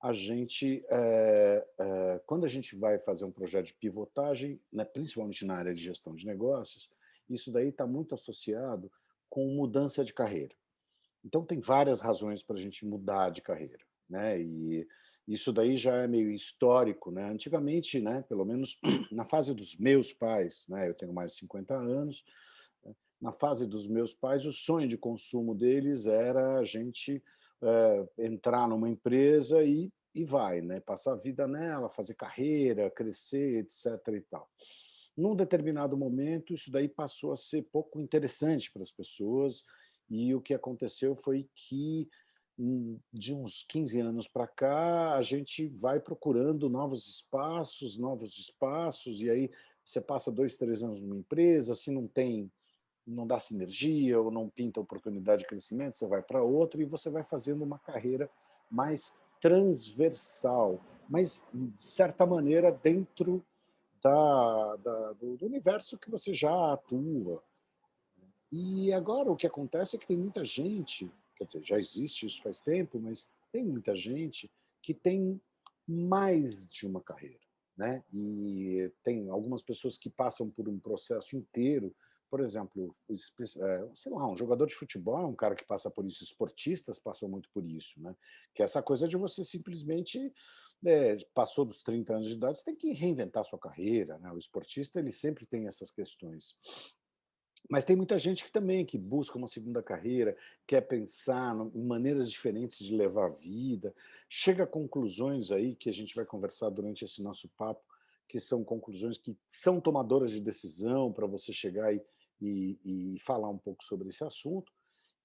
a gente, quando a gente vai fazer um projeto de pivotagem, né, principalmente na área de gestão de negócios, isso daí está muito associado com mudança de carreira. Então tem várias razões para a gente mudar de carreira, né? E isso daí já é meio histórico, né? Antigamente, né, pelo menos na fase dos meus pais, né, eu tenho mais de 50 anos, né, na fase dos meus pais, o sonho de consumo deles era a gente entrar numa empresa e vai, né, passar a vida nela, fazer carreira, crescer, etc. e tal. Num determinado momento, isso daí passou a ser pouco interessante para as pessoas, e o que aconteceu foi que, de uns 15 anos para cá, a gente vai procurando novos espaços, e aí você passa 2, 3 anos numa empresa, se não dá sinergia ou não pinta oportunidade de crescimento, você vai para outra e você vai fazendo uma carreira mais transversal, mas, de certa maneira, dentro do universo que você já atua. E agora o que acontece é que tem muita gente, quer dizer, já existe isso faz tempo, mas tem muita gente que tem mais de uma carreira, né? E tem algumas pessoas que passam por um processo inteiro, por exemplo, sei lá, um jogador de futebol é um cara que passa por isso, esportistas passam muito por isso, né? Que é essa coisa de você simplesmente passou dos 30 anos de idade, você tem que reinventar sua carreira, né? O esportista ele sempre tem essas questões. Mas tem muita gente que também que busca uma segunda carreira, quer pensar em maneiras diferentes de levar a vida, chega a conclusões aí que a gente vai conversar durante esse nosso papo, que são conclusões que são tomadoras de decisão para você chegar e falar um pouco sobre esse assunto.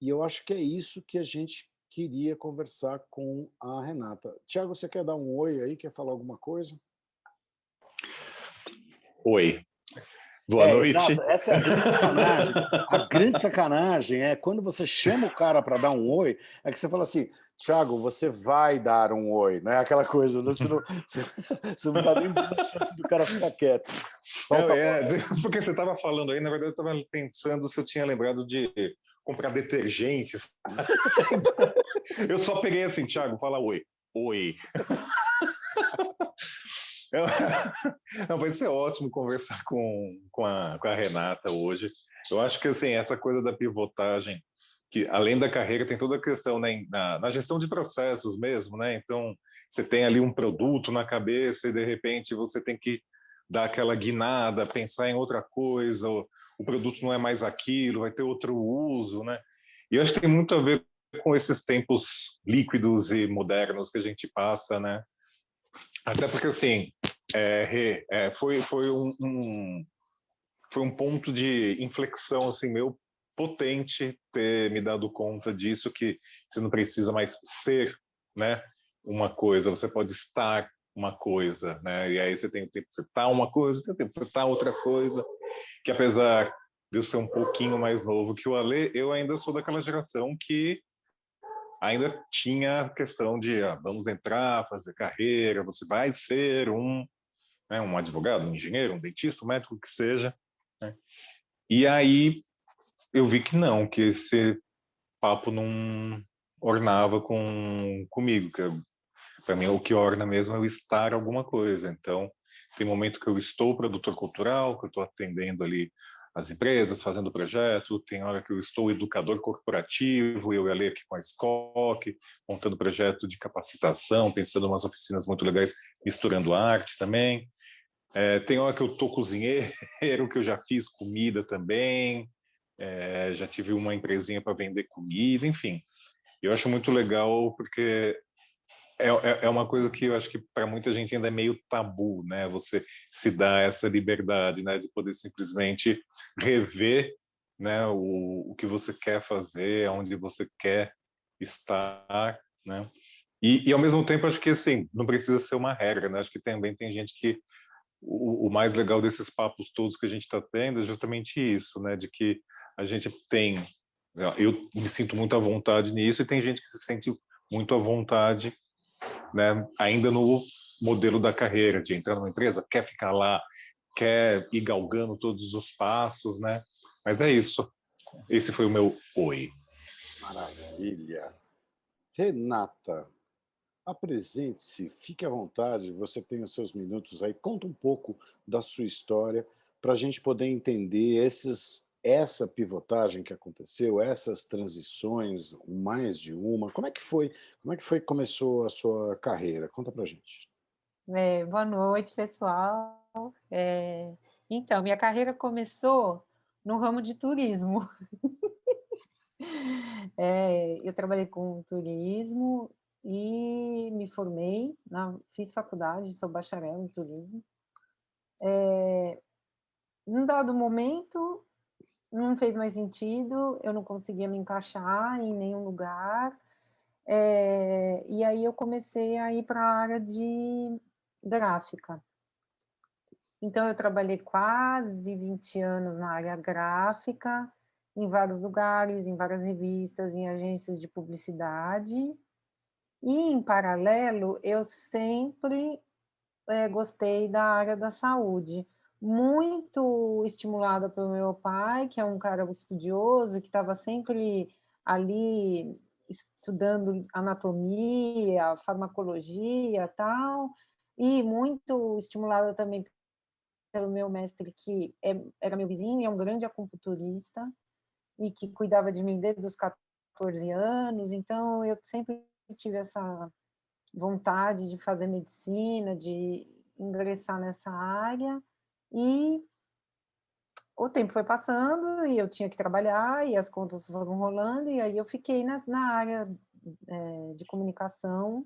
E eu acho que é isso que a gente queria conversar com a Renata. Tiago, você quer dar um oi aí? Quer falar alguma coisa? Oi, boa É, noite. exato. Essa é a grande sacanagem. A grande sacanagem é quando você chama o cara para dar um oi, é que você fala assim, Thiago, você vai dar um oi, né? Aquela coisa, né? Você não está nem dando a chance do cara ficar quieto. Não, Solta a bola. porque você estava falando aí, na verdade eu estava pensando se eu tinha lembrado de comprar detergentes. Então, eu só peguei assim, Thiago, fala oi. Oi. Não, vai ser ótimo conversar com a Renata hoje. Eu acho que assim, essa coisa da pivotagem, que além da carreira tem toda a questão, né, na gestão de processos mesmo, né? Então, você tem ali um produto na cabeça e de repente você tem que dar aquela guinada, pensar em outra coisa, o produto não é mais aquilo, vai ter outro uso, né? E eu acho que tem muito a ver com esses tempos líquidos e modernos que a gente passa, né? Até porque, assim, foi um ponto de inflexão, assim, meu potente ter me dado conta disso, que você não precisa mais ser, né, uma coisa, você pode estar uma coisa, né, e aí você tem o tempo que você está uma coisa, tem o tempo que você está outra coisa, que apesar de eu ser um pouquinho mais novo que o Ale, eu ainda sou daquela geração que ainda tinha a questão de vamos entrar, fazer carreira, você vai ser um advogado, um engenheiro, um dentista, um médico, que seja. Né? E aí eu vi que não, que esse papo não ornava comigo, que para mim o que orna mesmo é o estar alguma coisa. Então, tem momento que eu estou produtor cultural, que eu estou atendendo ali as empresas, fazendo projeto, tem hora que eu estou educador corporativo, eu ia ler aqui com a SCOC, montando projeto de capacitação, pensando em umas oficinas muito legais, misturando arte também. Tem hora que eu estou cozinheiro, que eu já fiz comida também, já tive uma empresinha para vender comida, enfim. Eu acho muito legal porque é uma coisa que eu acho que para muita gente ainda é meio tabu, né? Você se dá essa liberdade, né? De poder simplesmente rever, né? O que você quer fazer, onde você quer estar, né? E ao mesmo tempo acho que assim não precisa ser uma regra, né? Acho que também tem gente que o mais legal desses papos todos que a gente está tendo é justamente isso, né? De que a gente tem, eu me sinto muito à vontade nisso e tem gente que se sente muito à vontade, né? Ainda no modelo da carreira, de entrar numa empresa, quer ficar lá, quer ir galgando todos os passos, né? Mas é isso. Esse foi o meu oi. Maravilha. Renata, Apresente-se, fique à vontade, você tem os seus minutos aí, conta um pouco da sua história para a gente poder entender essa pivotagem que aconteceu, essas transições, mais de uma. Como é que foi que começou a sua carreira? Conta para a gente. Boa noite, pessoal. Então, minha carreira começou no ramo de turismo. Eu trabalhei com turismo e me formei, fiz faculdade, sou bacharel em turismo. Num dado momento, não fez mais sentido, eu não conseguia me encaixar em nenhum lugar, e aí eu comecei a ir para a área de gráfica. Então, eu trabalhei quase 20 anos na área gráfica, em vários lugares, em várias revistas, em agências de publicidade. E, em paralelo, eu sempre gostei da área da saúde, muito estimulada pelo meu pai, que é um cara estudioso, que estava sempre ali estudando anatomia, farmacologia, tal, e muito estimulada também pelo meu mestre, que era meu vizinho, é um grande acupunturista, e que cuidava de mim desde os 14 anos, então eu sempre tive essa vontade de fazer medicina, de ingressar nessa área, e o tempo foi passando, e eu tinha que trabalhar, e as contas foram rolando, e aí eu fiquei na área de comunicação,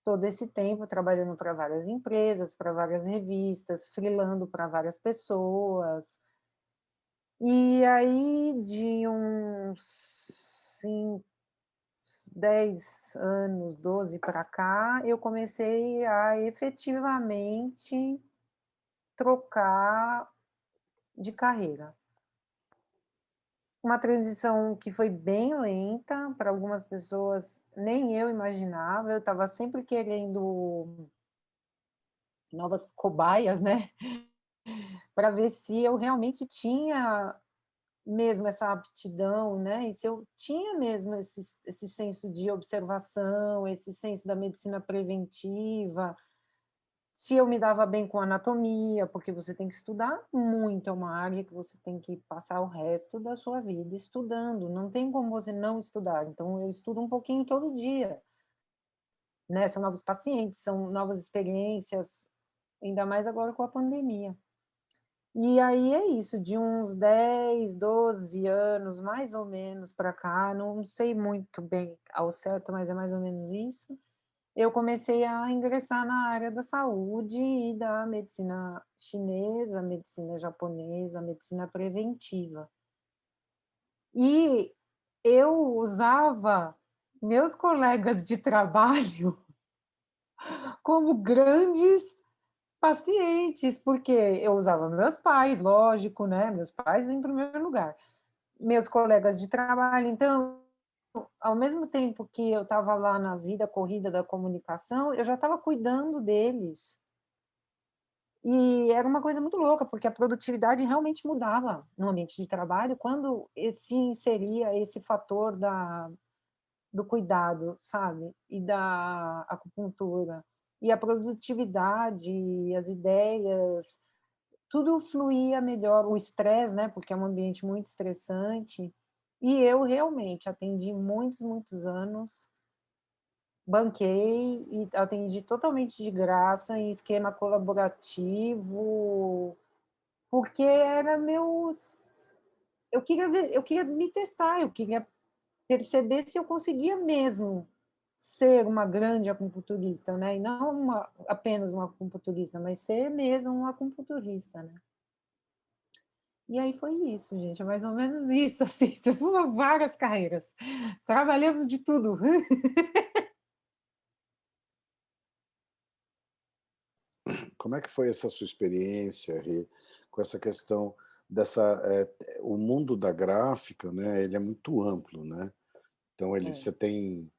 todo esse tempo trabalhando para várias empresas, para várias revistas, freelando para várias pessoas. E aí, de uns 5, 10 anos, 12 para cá, eu comecei a efetivamente trocar de carreira. Uma transição que foi bem lenta, para algumas pessoas nem eu imaginava, eu estava sempre querendo novas cobaias, né, para ver se eu realmente tinha mesmo essa aptidão, né, e se eu tinha mesmo esse senso de observação, esse senso da medicina preventiva, se eu me dava bem com anatomia, porque você tem que estudar muito, é uma área que você tem que passar o resto da sua vida estudando, não tem como você não estudar, então eu estudo um pouquinho todo dia, né, são novos pacientes, são novas experiências, ainda mais agora com a pandemia. E aí é isso, de uns 10, 12 anos, mais ou menos, para cá, não sei muito bem ao certo, mas é mais ou menos isso, eu comecei a ingressar na área da saúde e da medicina chinesa, medicina japonesa, medicina preventiva. E eu usava meus colegas de trabalho como grandes pacientes, porque eu usava meus pais, lógico, né, meus pais em primeiro lugar, meus colegas de trabalho, então, ao mesmo tempo que eu estava lá na vida corrida da comunicação, eu já estava cuidando deles. E era uma coisa muito louca, porque a produtividade realmente mudava no ambiente de trabalho quando se inseria esse fator do cuidado, sabe, e da acupuntura. E a produtividade, as ideias, tudo fluía melhor, o estresse, né, porque é um ambiente muito estressante. E eu realmente atendi muitos, muitos anos, banquei e atendi totalmente de graça, em esquema colaborativo, porque era meus eu queria ver, eu queria me testar, eu queria perceber se eu conseguia mesmo ser uma grande acupunturista, né, e não apenas uma acupunturista, mas ser mesmo uma acupunturista, né. E aí foi isso, gente, é mais ou menos isso, assim, tipo, várias carreiras. Trabalhamos de tudo. Como é que foi essa sua experiência, Rê, com essa questão dessa, o mundo da gráfica, né, ele é muito amplo, né, então É. você tem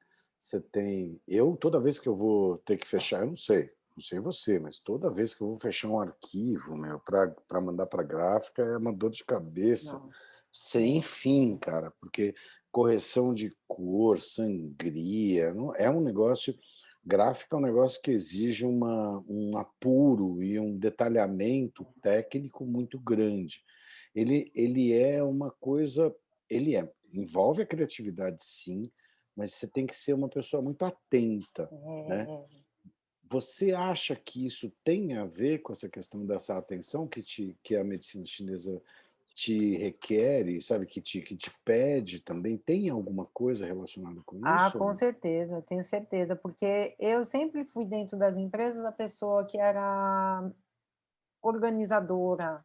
eu toda vez que eu vou ter que fechar, eu não sei você, mas toda vez que eu vou fechar um arquivo, meu, para mandar para gráfica é uma dor de cabeça Não, sem é. fim, cara, porque correção de cor, sangria, não é um negócio. Gráfica é um negócio que exige um apuro e um detalhamento técnico muito grande. Ele é uma coisa, envolve a criatividade, sim, mas você tem que ser uma pessoa muito atenta, né? É, Você acha que isso tem a ver com essa questão dessa atenção que a medicina chinesa te requer, e sabe, que te pede também? Tem alguma coisa relacionada com ah, isso ou com não? certeza, eu tenho certeza, porque eu sempre fui dentro das empresas a pessoa que era organizadora,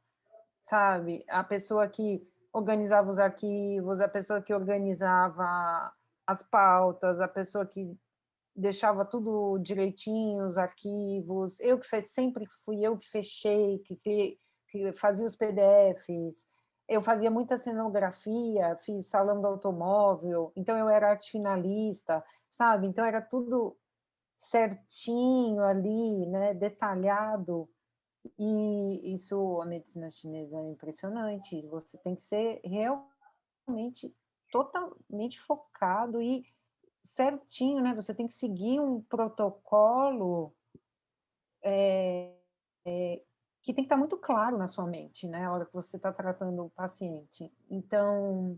sabe? A pessoa que organizava os arquivos, a pessoa que organizava as pautas, a pessoa que deixava tudo direitinho, os arquivos. Eu que sempre fui eu que fechei, que fazia os PDFs. Eu fazia muita cenografia, fiz salão do automóvel, então eu era arte finalista, sabe? Então era tudo certinho ali, né? Detalhado. E isso, a medicina chinesa é impressionante. Você tem que ser realmente totalmente focado e certinho, né? Você tem que seguir um protocolo que tem que estar muito claro na sua mente, né? A hora que você está tratando o paciente. Então,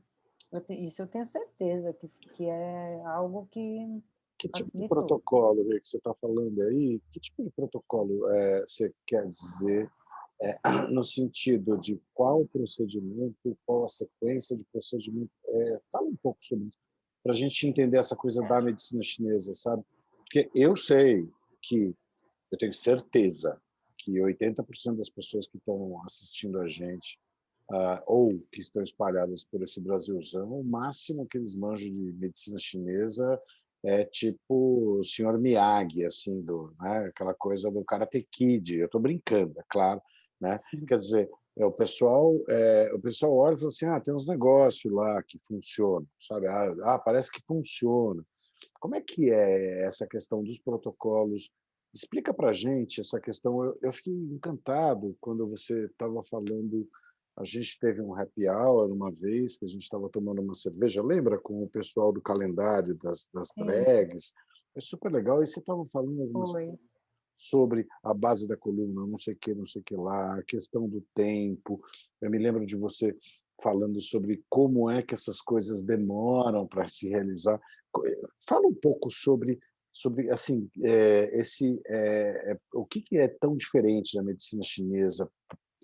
isso eu tenho certeza que é algo que Que tipo de facilitou. protocolo, Rê, que você está falando aí? Que tipo de protocolo você quer dizer, no sentido de qual procedimento, qual a sequência de procedimento? Fala um pouco sobre isso, para a gente entender essa coisa da medicina chinesa, sabe? Porque eu sei que, eu tenho certeza que 80% das pessoas que estão assistindo a gente, ou que estão espalhadas por esse Brasilzão, o máximo que eles manjam de medicina chinesa é tipo o senhor Miyagi, assim, né, aquela coisa do Karate Kid. Eu estou brincando, é claro, né? Quer dizer, o pessoal olha e fala assim, tem uns negócios lá que funcionam, sabe? Parece que funciona. Como é que é essa questão dos protocolos? Explica para a gente essa questão. Eu fiquei encantado quando você estava falando. A gente teve um happy hour uma vez, que a gente estava tomando uma cerveja, lembra? Com o pessoal do calendário das Sim, drags. É super legal. E você estava falando algumas foi. coisas sobre a base da coluna, não sei o que lá, a questão do tempo. Eu me lembro de você falando sobre como é que essas coisas demoram para se realizar. Fala um pouco sobre assim, o que é tão diferente da medicina chinesa,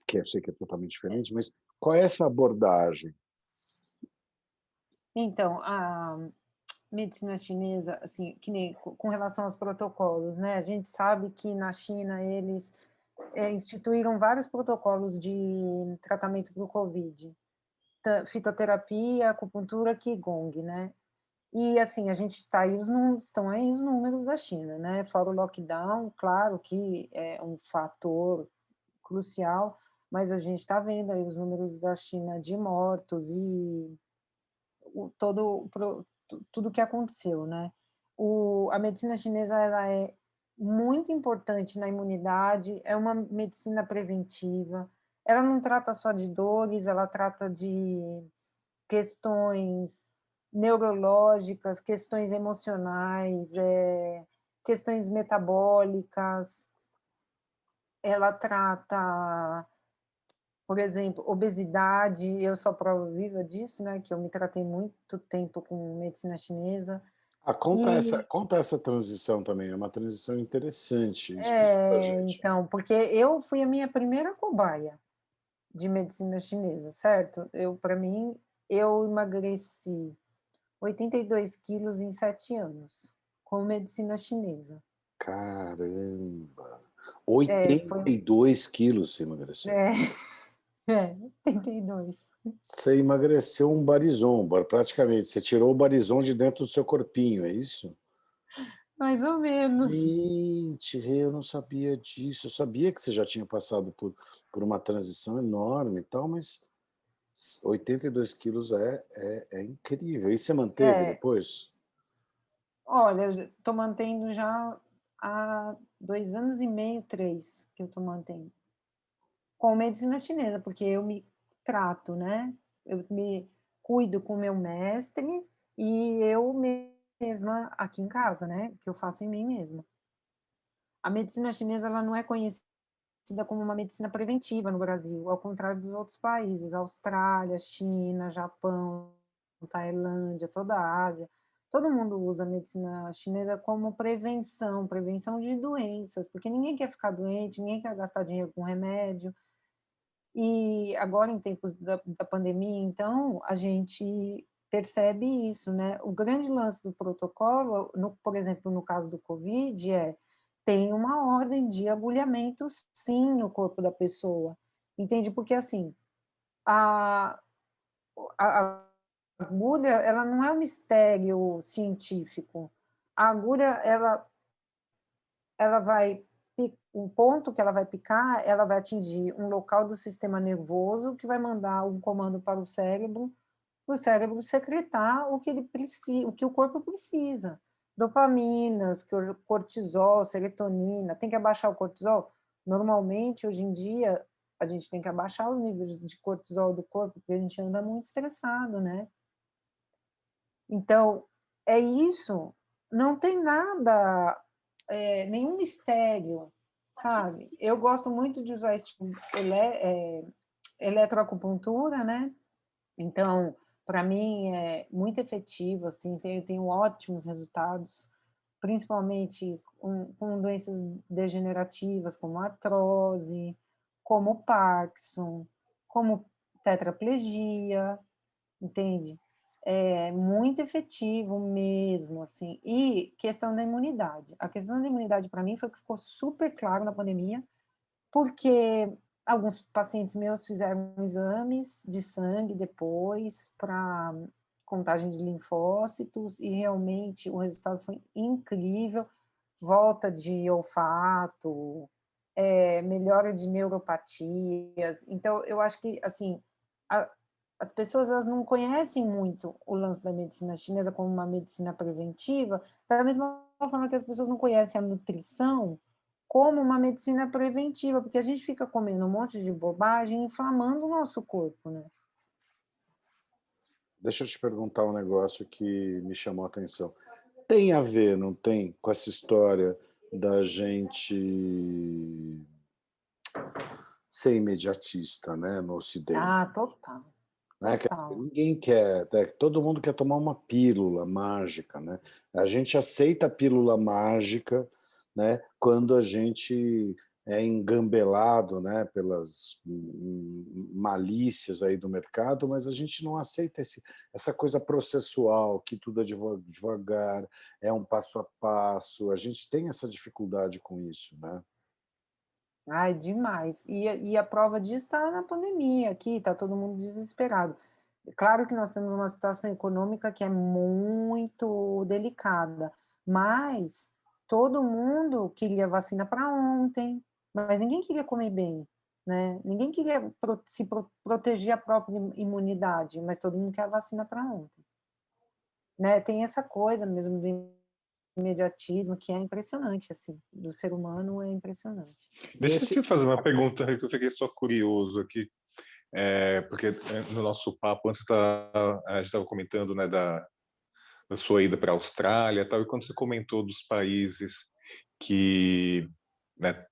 que eu sei que é totalmente diferente, mas qual é essa abordagem? Então, a medicina chinesa, assim, que nem com relação aos protocolos, né? A gente sabe que na China eles instituíram vários protocolos de tratamento para o Covid, fitoterapia, acupuntura, Qigong, né? E assim, a gente está aí estão aí os números da China, né? Fora o lockdown, claro que é um fator crucial, mas a gente está vendo aí os números da China de mortos e tudo que aconteceu, né? A medicina chinesa ela é muito importante na imunidade, é uma medicina preventiva. Ela não trata só de dores, ela trata de questões neurológicas, questões emocionais, questões metabólicas. Ela trata, por exemplo, obesidade. Eu sou a prova viva disso, né? Que eu me tratei muito tempo com medicina chinesa. E Conta essa transição também, é uma transição interessante. Explica para gente. então, porque eu fui a minha primeira cobaia de medicina chinesa, certo? Para mim, eu emagreci 82 quilos em 7 anos, com medicina chinesa. Caramba! Foi, 82 quilos você emagreceu. é, 82. Você emagreceu um barizom, praticamente. Você tirou o barizom de dentro do seu corpinho, é isso? Mais ou menos. Gente, eu não sabia disso. Eu sabia que você já tinha passado por uma transição enorme e tal, mas 82 quilos é incrível. E você manteve É, depois? olha, eu estou mantendo já há 2 anos e meio, 3, que eu estou mantendo. Com medicina chinesa, porque eu me trato, né, eu me cuido com meu mestre e eu mesma aqui em casa, né, que eu faço em mim mesma. A medicina chinesa, ela não é conhecida como uma medicina preventiva no Brasil, ao contrário dos outros países, Austrália, China, Japão, Tailândia, toda a Ásia. Todo mundo usa a medicina chinesa como prevenção, prevenção de doenças, porque ninguém quer ficar doente, ninguém quer gastar dinheiro com remédio. E agora, em tempos da pandemia, então, a gente percebe isso, né? O grande lance do protocolo, por exemplo, no caso do Covid, tem uma ordem de agulhamento, sim, no corpo da pessoa, entende? Porque, assim, a, a agulha, ela não é um mistério científico. A agulha, ela vai, um ponto que ela vai picar, ela vai atingir um local do sistema nervoso que vai mandar um comando para o cérebro secretar o que ele precisa, o que o corpo precisa. Dopaminas, cortisol, serotonina, tem que abaixar o cortisol? Normalmente, hoje em dia, a gente tem que abaixar os níveis de cortisol do corpo, porque a gente anda muito estressado, né? Então, é isso, não tem nada, nenhum mistério, sabe? Eu gosto muito de usar esse tipo, eletroacupuntura, né? Então, para mim é muito efetivo, assim, tenho ótimos resultados, principalmente com doenças degenerativas como artrose, como Parkinson, como tetraplegia, entende? É muito efetivo mesmo, assim. E questão da imunidade. A questão da imunidade, para mim, foi o que ficou super claro na pandemia, porque alguns pacientes meus fizeram exames de sangue depois para contagem de linfócitos e realmente o resultado foi incrível. Volta de olfato, melhora de neuropatias. Então, eu acho que, assim, a, as pessoas elas não conhecem muito o lance da medicina chinesa como uma medicina preventiva, da mesma forma que as pessoas não conhecem a nutrição como uma medicina preventiva, porque a gente fica comendo um monte de bobagem, inflamando o nosso corpo, né? Deixa eu te perguntar um negócio que me chamou a atenção. Tem a ver, não tem, com essa história da gente ser imediatista, né, no Ocidente? Ah, total, Né? Quer dizer, total. ninguém quer, né? Todo mundo quer tomar uma pílula mágica, né? A gente aceita a pílula mágica, né? Quando a gente é engambelado, né? Pelas malícias aí do mercado, mas a gente não aceita essa coisa processual, que tudo é devagar, é um passo a passo. A gente tem essa dificuldade com isso, né? Ai, demais. E a prova disso está na pandemia aqui, está todo mundo desesperado. Claro que nós temos uma situação econômica que é muito delicada, mas todo mundo queria vacina para ontem, mas ninguém queria comer bem, né? Ninguém queria proteger a própria imunidade, mas todo mundo quer a vacina para ontem, né? Tem essa coisa mesmo do imediatismo que é impressionante, assim, do ser humano é impressionante. E Deixa eu esse, te fazer uma pergunta que eu fiquei só curioso aqui, porque no nosso papo antes a gente estava comentando, né, da sua ida para a Austrália e tal, e quando você comentou dos países que, né,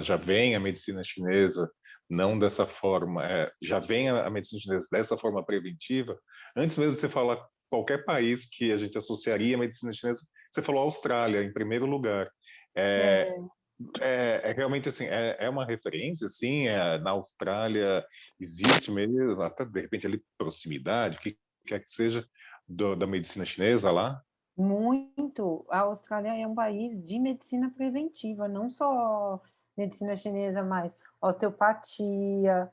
já vem a medicina chinesa não dessa forma, já vem a medicina chinesa dessa forma preventiva, antes mesmo de você falar qualquer país que a gente associaria a medicina chinesa, você falou Austrália em primeiro lugar. É, É, é realmente assim, é uma referência, assim, na Austrália existe mesmo, até de repente ali proximidade, o que quer que seja, da medicina chinesa lá? muito. A Austrália é um país de medicina preventiva, não só medicina chinesa, mas osteopatia,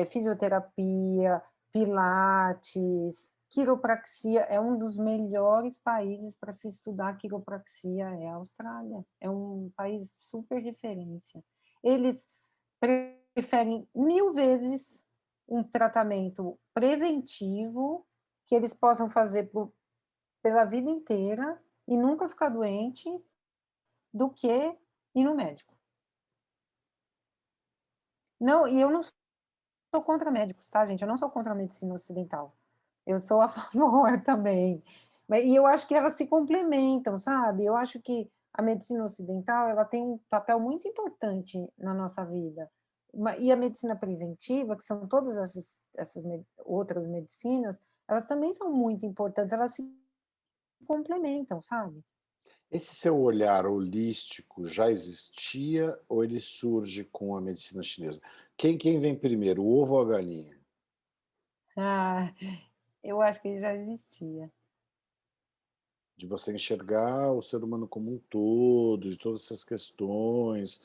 fisioterapia, pilates, quiropraxia. É um dos melhores países para se estudar quiropraxia, é a Austrália. É um país super referência. Eles preferem 1000 vezes um tratamento preventivo que eles possam fazer pela vida inteira e nunca ficar doente, do que ir no médico. Não, e eu não sou contra médicos, tá, gente? Eu não sou contra a medicina ocidental. Eu sou a favor também. E eu acho que elas se complementam, sabe? Eu acho que a medicina ocidental, ela tem um papel muito importante na nossa vida. E a medicina preventiva, que são todas essas outras medicinas, elas também são muito importantes, elas se complementam, sabe? Esse seu olhar holístico já existia ou ele surge com a medicina chinesa? Quem vem primeiro, o ovo ou a galinha? Ah, eu acho que ele já existia. De você enxergar o ser humano como um todo, de todas essas questões,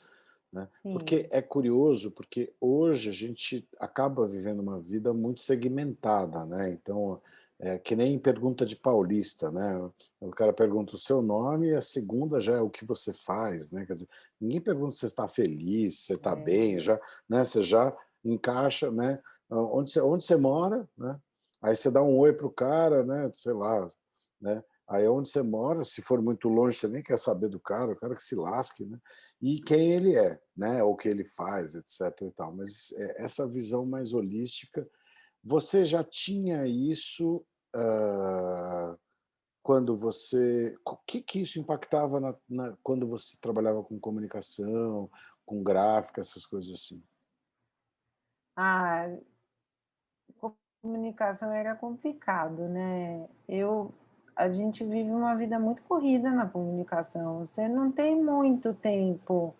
né. Porque Sim, é curioso, porque hoje a gente acaba vivendo uma vida muito segmentada, né, então, é que nem pergunta de paulista, né, o cara pergunta o seu nome e a segunda já é o que você faz, né, quer dizer, ninguém pergunta se você está feliz, se você está bem, é, já, né, você já encaixa, né, onde você mora, né, aí você dá um oi para o cara, né, sei lá, né, aí onde você mora, se for muito longe, você nem quer saber do cara, o cara que se lasque, né, e quem ele é, né, ou o que ele faz, etc e tal. Mas, essa visão mais holística, você já tinha isso, quando você o que isso impactava quando você trabalhava com comunicação, com gráfica, essas coisas assim? a comunicação era complicado, né? A gente vive uma vida muito corrida na comunicação, você não tem muito tempo.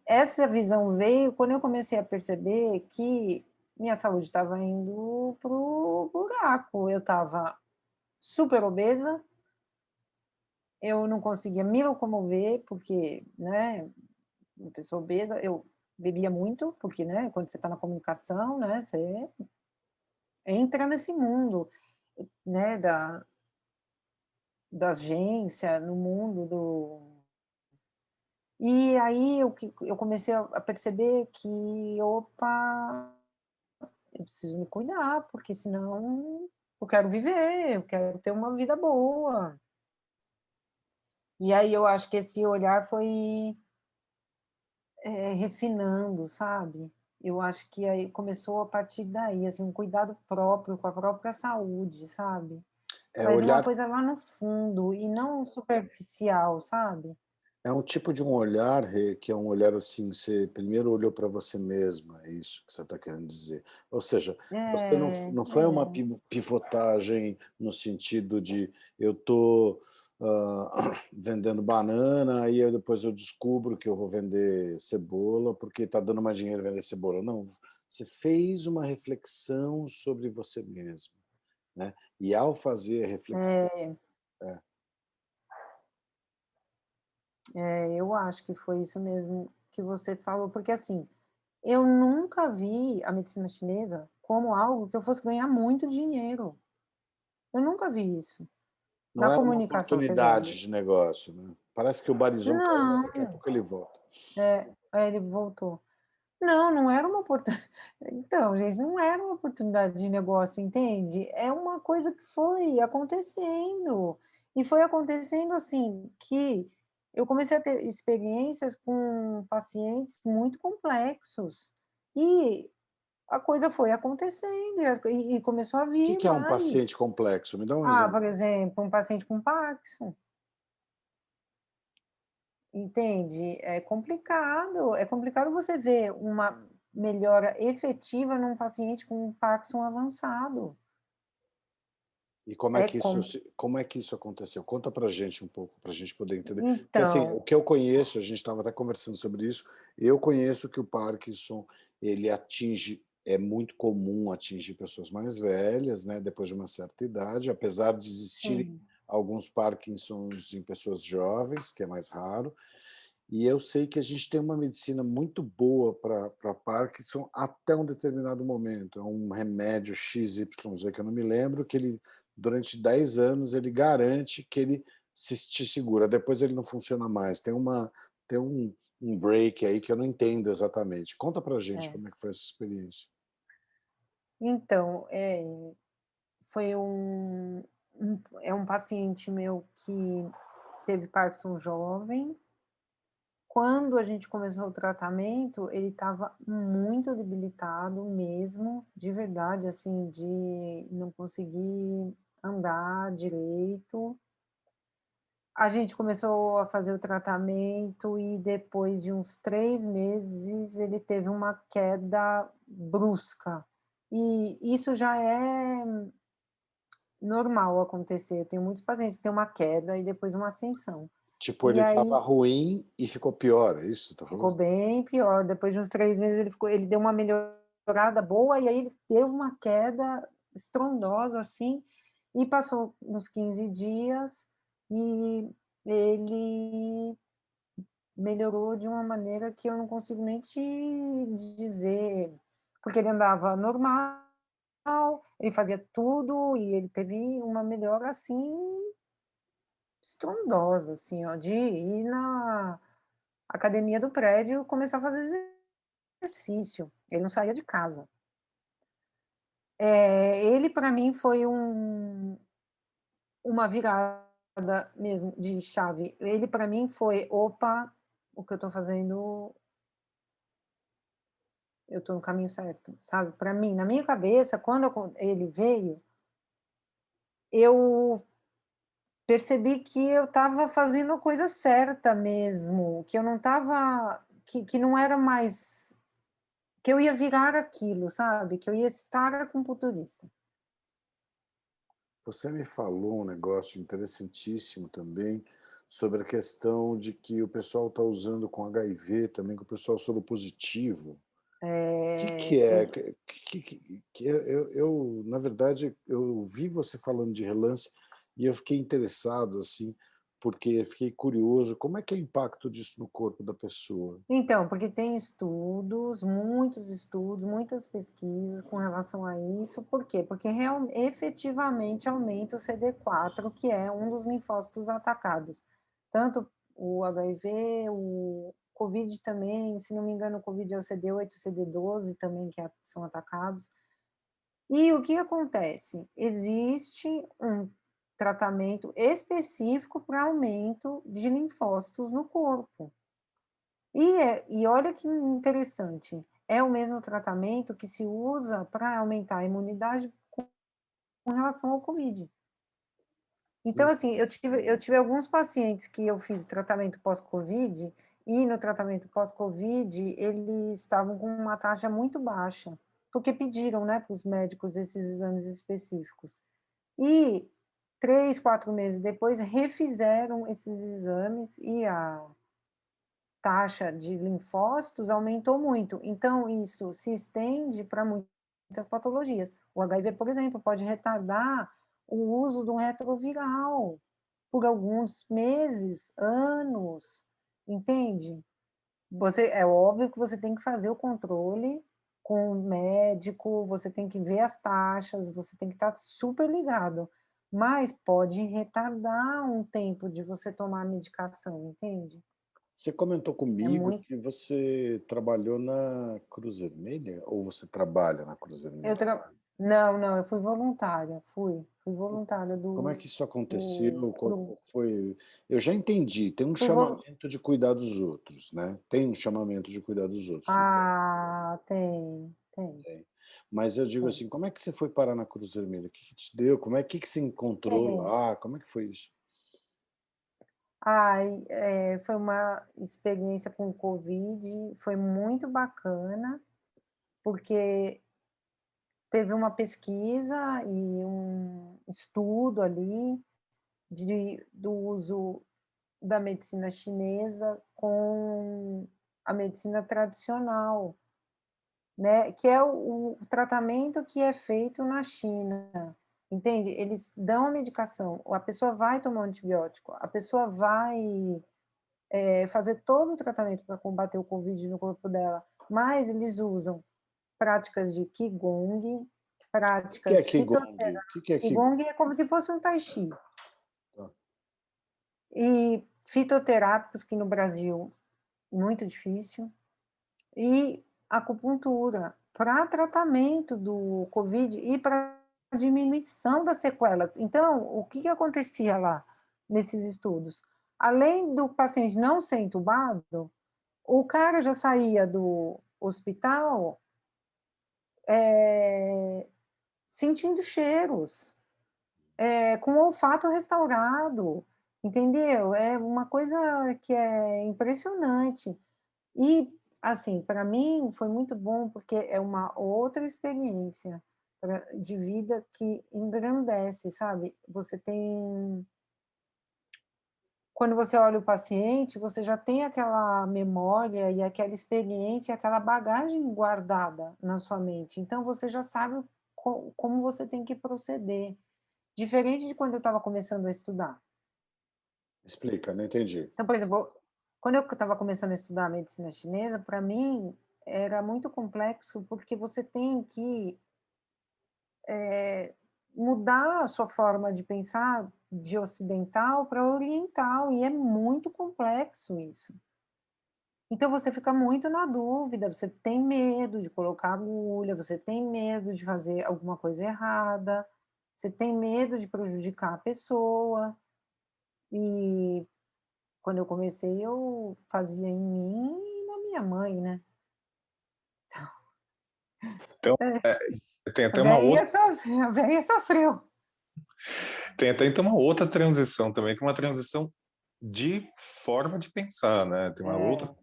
Essa visão veio quando eu comecei a perceber que minha saúde estava indo para o buraco. Eu estava super obesa, eu não conseguia me locomover, porque, né, uma pessoa obesa, eu bebia muito, porque, né, quando você está na comunicação, né, você entra nesse mundo, né, da agência, no mundo do. E aí eu comecei a perceber que, opa, eu preciso me cuidar, porque senão eu quero viver, eu quero ter uma vida boa. E aí eu acho que esse olhar foi, refinando, sabe. Eu acho que aí começou a partir daí, assim, um cuidado próprio com a própria saúde, sabe. É Mas uma olhar coisa lá no fundo e não superficial, sabe. É um tipo de um olhar, Rê, que é um olhar assim, você primeiro olhou para você mesma, é isso que você está querendo dizer. Ou seja, você não É, não foi uma é. pivotagem no sentido de eu estou vendendo banana, aí depois eu descubro que eu vou vender cebola, porque está dando mais dinheiro vender cebola. Não, você fez uma reflexão sobre você mesmo, né? E ao fazer a reflexão, É, é, eu acho que foi isso mesmo que você falou, porque, assim, eu nunca vi a medicina chinesa como algo que eu fosse ganhar muito dinheiro. Eu nunca vi isso. não Na era uma comunicação, você vê. oportunidade de negócio, né? Parece que o Barizon caiu, mas Não, daqui a pouco ele volta. aí ele voltou. Não, não era uma oportunidade. Então, gente, não era uma oportunidade de negócio, entende? É uma coisa que foi acontecendo. E foi acontecendo assim que eu comecei a ter experiências com pacientes muito complexos. E a coisa foi acontecendo e começou a O que vir que é um mais. paciente complexo? Me dá um Ah, exemplo. por exemplo, um paciente com Parkinson. Entende? É complicado você ver uma melhora efetiva num paciente com Parkinson avançado. E como é É que com como é que isso aconteceu? Conta pra gente um pouco, para a gente poder entender. Porque, assim, o então, que eu conheço, a gente estava até conversando sobre isso, eu conheço que o Parkinson, ele atinge é muito comum atingir pessoas mais velhas, né, depois de uma certa idade, apesar de existirem sim, alguns Parkinsons em pessoas jovens, que é mais raro. E eu sei que a gente tem uma medicina muito boa para Parkinson até um determinado momento. É um remédio XYZ, que eu não me lembro, que ele, durante 10 anos, ele garante que ele se te segura. Depois ele não funciona mais. Tem um break aí que eu não entendo exatamente. Conta pra gente é. como é que foi essa experiência. Então, foi um paciente meu que teve Parkinson jovem. Quando a gente começou o tratamento, ele estava muito debilitado mesmo, de verdade, assim, de não conseguir andar direito. A gente começou a fazer o tratamento e depois de uns 3 meses ele teve uma queda brusca. E isso já é normal acontecer. Eu tenho muitos pacientes que têm uma queda e depois uma ascensão. Tipo, E ele estava aí ruim e ficou pior, é isso que você está ficou falando? bem pior. Depois de uns 3 meses ele deu uma melhorada boa e aí ele teve uma queda estrondosa, assim, e passou uns 15 dias e ele melhorou de uma maneira que eu não consigo nem te dizer, porque ele andava normal, ele fazia tudo e ele teve uma melhora, assim, estrondosa, assim, ó, de ir na academia do prédio e começar a fazer exercício. Ele não saía de casa. Ele para mim foi uma virada mesmo de chave. Ele para mim foi: "Opa, o que eu estou fazendo, eu estou no caminho certo", sabe. Para mim, na minha cabeça, quando ele veio, eu percebi que eu estava fazendo a coisa certa mesmo, que eu não estava que não era mais que eu ia virar aquilo, sabe, que eu ia estar acupunturista. Você me falou um negócio interessantíssimo também, sobre a questão de que o pessoal está usando com HIV também, que o pessoal soropositivo. Que é? Tem Na verdade, eu vi você falando de relance e eu fiquei interessado, assim, porque fiquei curioso, como é que é o impacto disso no corpo da pessoa? Então, porque tem estudos, muitos estudos, muitas pesquisas com relação a isso. Por quê? Porque efetivamente aumenta o CD4, que é um dos linfócitos atacados. Tanto o HIV, o Covid também, se não me engano, o Covid é o CD8 e o CD12 também que são atacados. E o que acontece? Existe um tratamento específico para aumento de linfócitos no corpo. E olha que interessante, é o mesmo tratamento que se usa para aumentar a imunidade com relação ao Covid. Então, assim, eu tive alguns pacientes que eu fiz o tratamento pós-Covid, e no tratamento pós-Covid, eles estavam com uma taxa muito baixa, porque pediram, né, para os médicos esses exames específicos. E 3, 4 meses depois, refizeram esses exames e a taxa de linfócitos aumentou muito. Então, isso se estende para muitas patologias. O HIV, por exemplo, pode retardar o uso do retroviral por alguns meses, anos, entende? É óbvio que você tem que fazer o controle com o médico, você tem que ver as taxas, você tem que estar super ligado, mas pode retardar um tempo de você tomar a medicação, entende? Você comentou É comigo muito. que você trabalhou na Cruz Vermelha, ou você trabalha na Cruz Eu Vermelha? tra... Não, não, eu fui voluntária, fui voluntária Como é do, que isso do aconteceu? CRU. Qual foi? Eu já entendi, tem um Fui vol... chamamento de cuidar dos outros, né? Tem um chamamento de cuidar dos outros, não tem? Ah, tem, Tem. Mas eu digo tem. assim, como é que você foi parar na Cruz Vermelha? O que que te deu? Como é que você encontrou É. lá? Como é que foi isso? Ai, foi uma experiência com o Covid, foi muito bacana, porque teve uma pesquisa e um estudo ali do uso da medicina chinesa com a medicina tradicional, né, que é o tratamento que é feito na China, entende? Eles dão a medicação, a pessoa vai tomar um antibiótico, a pessoa vai, fazer todo o tratamento para combater o Covid no corpo dela, mas eles usam práticas de Qigong, O que práticas é de Qigong? O que é Qigong? Qigong é como se fosse um Tai Chi. Tá. E fitoterápicos, que no Brasil muito difícil, e acupuntura para tratamento do Covid e para diminuição das sequelas. Então, o que que acontecia lá nesses estudos? Além do paciente não ser entubado, o cara já saía do hospital, sentindo cheiros. com o olfato restaurado, entendeu? É uma coisa que é impressionante. E, assim, para mim foi muito bom, porque é uma outra experiência de vida que engrandece, sabe? Você tem Quando você olha o paciente, você já tem aquela memória e aquela experiência, aquela bagagem guardada na sua mente. Então você já sabe como você tem que proceder, diferente de quando eu estava começando a estudar. Explica, não entendi. Então, por exemplo, quando eu estava começando a estudar medicina chinesa, para mim era muito complexo, porque você tem que mudar a sua forma de pensar de ocidental para oriental, e é muito complexo isso. Então você fica muito na dúvida, você tem medo de colocar agulha, você tem medo de fazer alguma coisa errada, você tem medo de prejudicar a pessoa. E quando eu comecei, eu fazia em mim e na minha mãe, né. Então, É, tem a até uma velhinha outra, a velhinha sofreu. tem até então uma outra transição também, que é uma transição de forma de pensar, né? Tem uma outra É,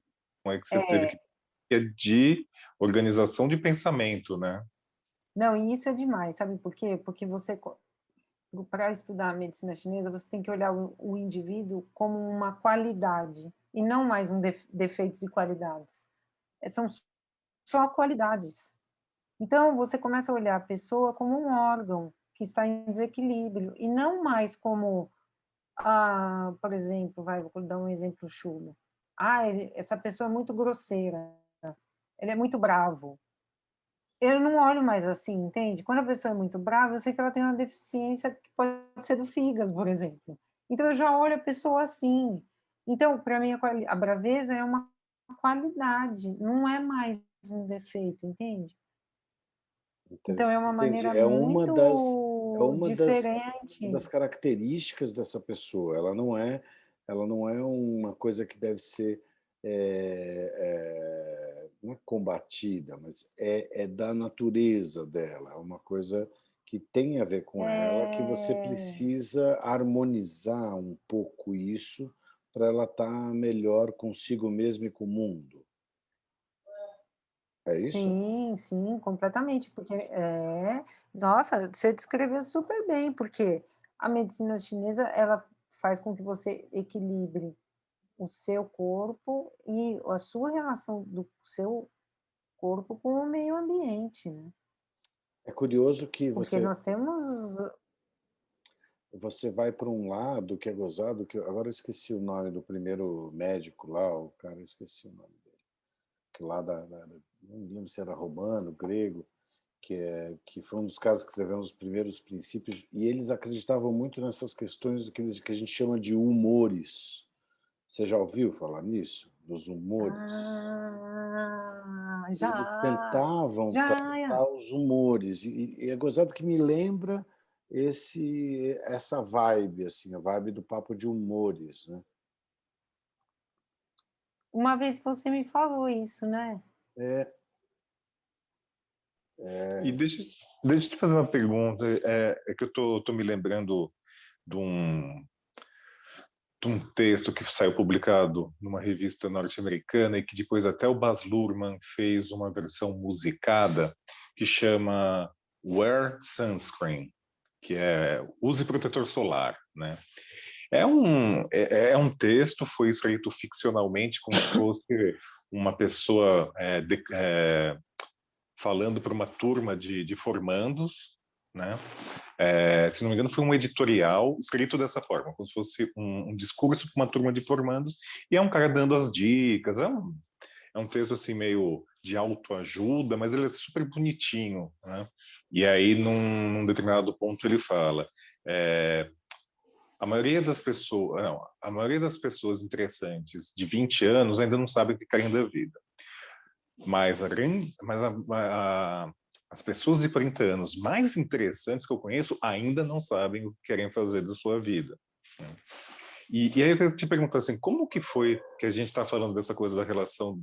como é que você teve é. que é de organização de pensamento, né? Não, e isso é demais, sabe por quê? Porque você, para estudar a medicina chinesa, você tem que olhar o indivíduo como uma qualidade, e não mais um defeitos e qualidades. São só qualidades. Então, você começa a olhar a pessoa como um órgão que está em desequilíbrio, e não mais como, por exemplo, vou dar um exemplo chulo. Essa pessoa é muito grosseira, ele é muito bravo. Eu não olho mais assim, entende? Quando a pessoa é muito brava, eu sei que ela tem uma deficiência que pode ser do fígado, por exemplo. Então eu já olho a pessoa assim. Então, para mim, a braveza é uma qualidade, não é mais um defeito, entende? Então é uma Entendi. maneira É muito uma diferente. das características dessa pessoa. Ela não é uma coisa que deve ser não é combatida, mas é da natureza dela. É uma coisa que tem a ver com ela, que você É, precisa harmonizar um pouco isso para ela estar melhor consigo mesma e com o mundo. É isso? sim, sim, completamente, porque nossa, você descreveu super bem, porque a medicina chinesa, ela faz com que você equilibre o seu corpo e a sua relação do seu corpo com o meio ambiente, né. É curioso que Porque nós temos você vai para um lado que é gozado, que agora eu esqueci o nome do primeiro médico lá, o cara, eu esqueci o nome dele, que lá não lembro se era romano, grego, que foi um dos caras que escreveu os primeiros princípios, e eles acreditavam muito nessas questões que a gente chama de humores. Você já ouviu falar nisso? Dos humores? E eles já, tentavam já. tratar os humores, e é gozado que me lembra essa vibe, assim, a vibe do papo de humores, né? Uma vez você me falou isso, né. É, E é, deixa eu te fazer uma pergunta. É que eu tô me lembrando de um, de um texto que saiu publicado numa revista norte-americana e que depois até o Baz Luhrmann fez uma versão musicada que chama Wear Sunscreen, que é use protetor solar, né? É um texto, foi escrito ficcionalmente, como se fosse uma pessoa falando para uma turma de formandos, né? Se não me engano, foi um editorial escrito dessa forma, como se fosse um discurso para uma turma de formandos, e é um cara dando as dicas, é um texto assim meio de autoajuda, mas ele é super bonitinho, né? E aí, num determinado ponto, ele fala: é, a maioria das pessoas, não, a maioria das pessoas interessantes de 20 anos ainda não sabe o que querem da vida. Mas as pessoas de 30 anos mais interessantes que eu conheço ainda não sabem o que querem fazer da sua vida, né? E aí eu quero te perguntar assim, como que foi que a gente está falando dessa coisa da relação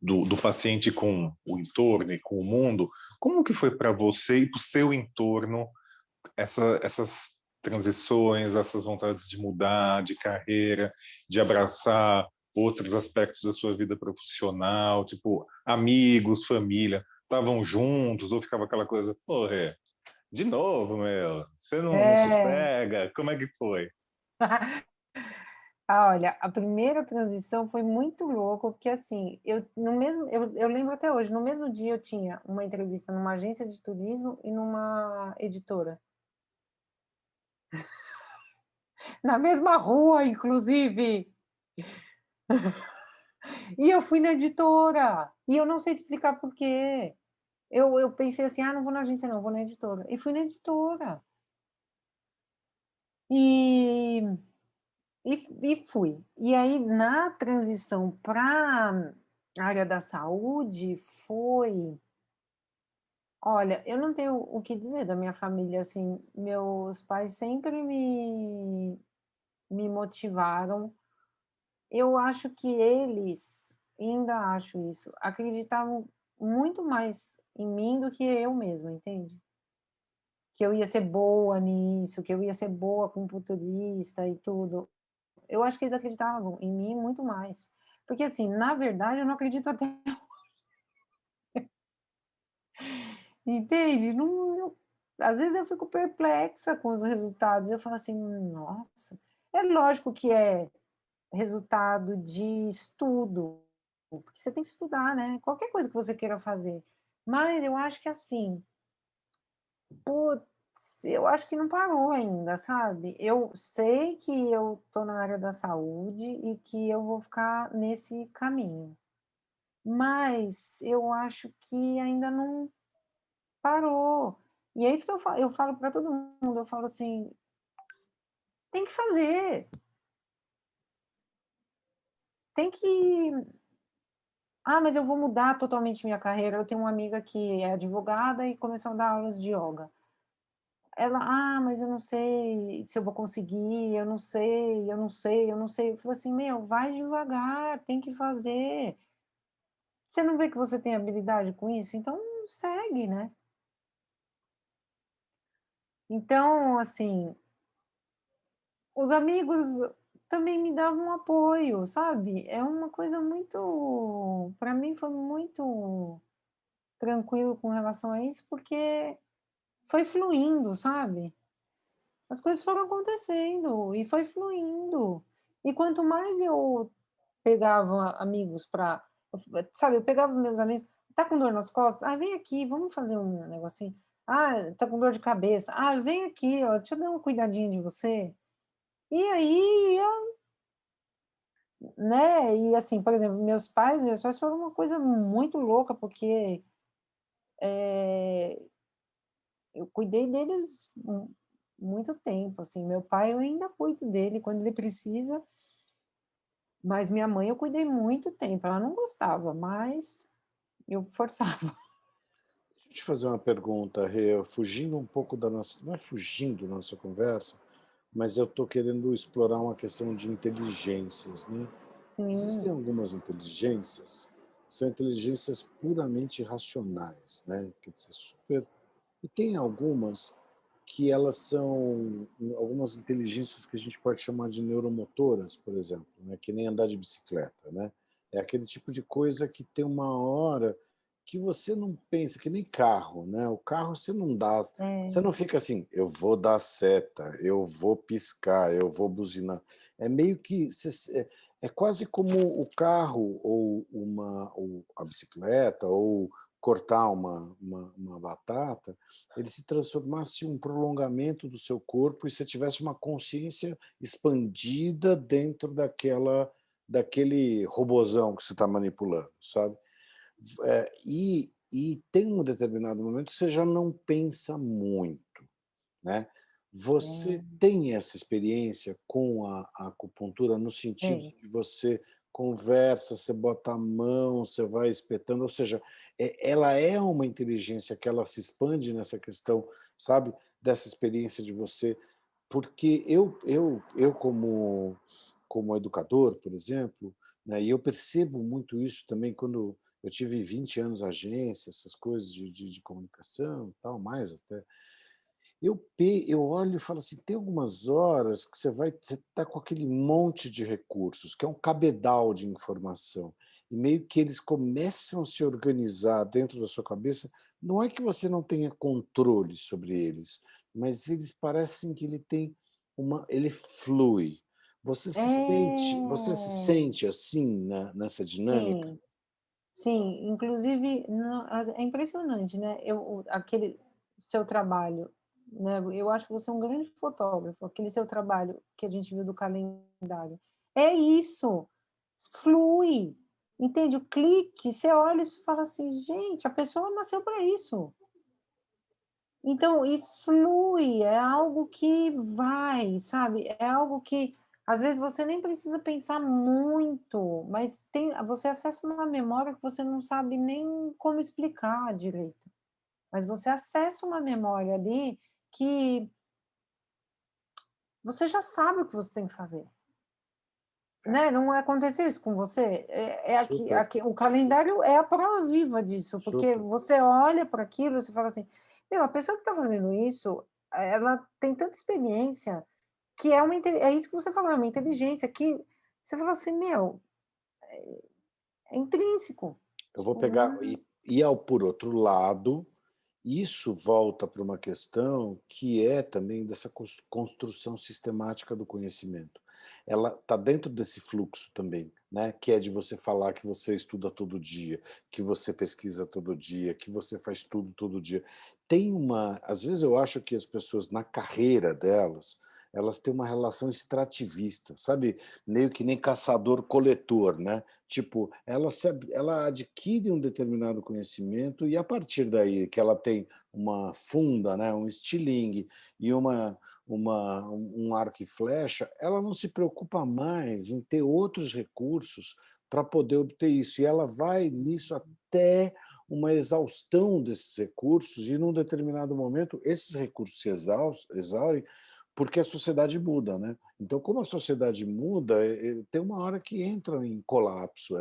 do paciente com o entorno e com o mundo, como que foi para você e para o seu entorno essas transições, essas vontades de mudar de carreira, de abraçar outros aspectos da sua vida profissional, tipo amigos, família, estavam juntos ou ficava aquela coisa, porra, de novo, meu, você não É. sossega? Como é que foi? Ah, olha, a primeira transição foi muito louco, porque assim, eu lembro até hoje, no mesmo dia eu tinha uma entrevista numa agência de turismo e numa editora. Na mesma rua, inclusive. E eu fui na editora. E eu não sei te explicar por quê. Eu pensei assim, ah, não vou na agência não, vou na editora. E fui na editora. E, e fui. E aí, na transição para a área da saúde, foi. Olha, eu não tenho o que dizer da minha família, assim, meus pais sempre me motivaram. Eu acho que eles, ainda acho isso, acreditavam muito mais em mim do que eu mesma, entende? Que eu ia ser boa nisso, que eu ia ser boa como futurista e tudo. Eu acho que eles acreditavam em mim muito mais. Porque, assim, na verdade, eu não acredito até entende? Não, às vezes eu fico perplexa com os resultados, eu falo assim: "Nossa". É lógico que é resultado de estudo, porque você tem que estudar, né, qualquer coisa que você queira fazer. Mas eu acho que assim, putz, eu acho que não parou ainda, sabe. Eu sei que eu estou na área da saúde e que eu vou ficar nesse caminho, mas eu acho que ainda não parou. E é isso que eu falo para todo mundo, eu falo assim: "Tem que fazer, tem que". "Ah, mas eu vou mudar totalmente minha carreira". Eu tenho uma amiga que é advogada e começou a dar aulas de ioga. Ela: "Ah, mas eu não sei se eu vou conseguir, eu não sei, eu não sei, eu não sei". Eu falei assim: "Meu, vai devagar, tem que fazer. Você não vê que você tem habilidade com isso? Então segue, né". Então, assim, os amigos também me davam apoio, sabe. É uma coisa muito para mim foi muito tranquilo com relação a isso, porque foi fluindo, sabe. As coisas foram acontecendo e foi fluindo. E quanto mais eu pegava amigos para, sabe, eu pegava meus amigos: "Tá com dor nas costas? Ah, vem aqui, vamos fazer um negocinho. Ah, tá com dor de cabeça? Ah, vem aqui, ó, deixa eu dar uma cuidadinha de você". E aí ia, né, e assim, por exemplo, meus pais foram uma coisa muito louca, porque, eh, eu cuidei deles muito tempo, assim. Meu pai eu ainda cuido dele quando ele precisa, mas minha mãe eu cuidei muito tempo. Ela não gostava, mas eu forçava. Deixa eu te fazer uma pergunta, Rê, fugindo um pouco da nossa, não é fugindo da nossa conversa, mas eu estou querendo explorar uma questão de inteligências, né? Existem Sim, algumas inteligências, são inteligências puramente racionais, né? Quer dizer, super. E tem algumas que elas são algumas inteligências que a gente pode chamar de neuromotoras, por exemplo, né? Que nem andar de bicicleta, né? É aquele tipo de coisa que tem uma hora que você não pensa, que nem carro, né? O carro você não dá, você é, não fica assim, eu vou dar seta, eu vou piscar, eu vou buzinar. É meio que é quase como o carro ou a bicicleta ou cortar uma batata, ele se transformasse em um prolongamento do seu corpo e você tivesse uma consciência expandida dentro daquele robozão que você está manipulando, sabe? E tem um determinado momento que você já não pensa muito, né? Você é, tem essa experiência com a acupuntura no sentido tem. que você conversa, você bota a mão, você vai espetando, ou seja, ela é uma inteligência que ela se expande nessa questão, sabe, dessa experiência de você, porque eu como educador, por exemplo, né, e eu percebo muito isso também quando eu tive 20 anos agência, essas coisas de comunicação e tal, mais até, eu olho e falo assim, tem algumas horas que você está com aquele monte de recursos, que é um cabedal de informação, e meio que eles começam a se organizar dentro da sua cabeça, não é que você não tenha controle sobre eles, mas eles parecem que ele flui. Você se É, sente assim nessa dinâmica? sim, sim. Inclusive, é impressionante, né? Aquele seu trabalho, né? Eu acho que você é um grande fotógrafo. Aquele seu trabalho que a gente viu do calendário. É isso, flui. Entende? O clique, você olha e você fala assim, gente, a pessoa nasceu para isso. Então, e flui, é algo que vai, sabe? É algo que às vezes você nem precisa pensar muito, mas você acessa uma memória que você não sabe nem como explicar direito. Mas você acessa uma memória ali que você já sabe o que você tem que fazer. Né? Não aconteceu isso com você? Super, O calendário é a prova viva disso, porque super. você olha para aquilo e você fala assim, meu, a pessoa que está fazendo isso, ela tem tanta experiência que é isso que você falou, é uma inteligência que você fala assim, meu, é intrínseco. Eu vou Tipo, pegar por outro lado, isso volta para uma questão que é também dessa construção sistemática do conhecimento. Ela está dentro desse fluxo também, né? Que é de você falar que você estuda todo dia, que você pesquisa todo dia, que você faz tudo todo dia. Às vezes eu acho que as pessoas na carreira delas, elas têm uma relação extrativista, sabe? Meio que nem caçador-coletor, né? Tipo, ela adquire um determinado conhecimento e a partir daí que ela tem uma funda, né, um estilingue e um arco e flecha, ela não se preocupa mais em ter outros recursos para poder obter isso. E ela vai nisso até uma exaustão desses recursos e, num determinado momento, esses recursos se exaurem porque a sociedade muda, né? Então, como a sociedade muda, tem uma hora que entra em colapso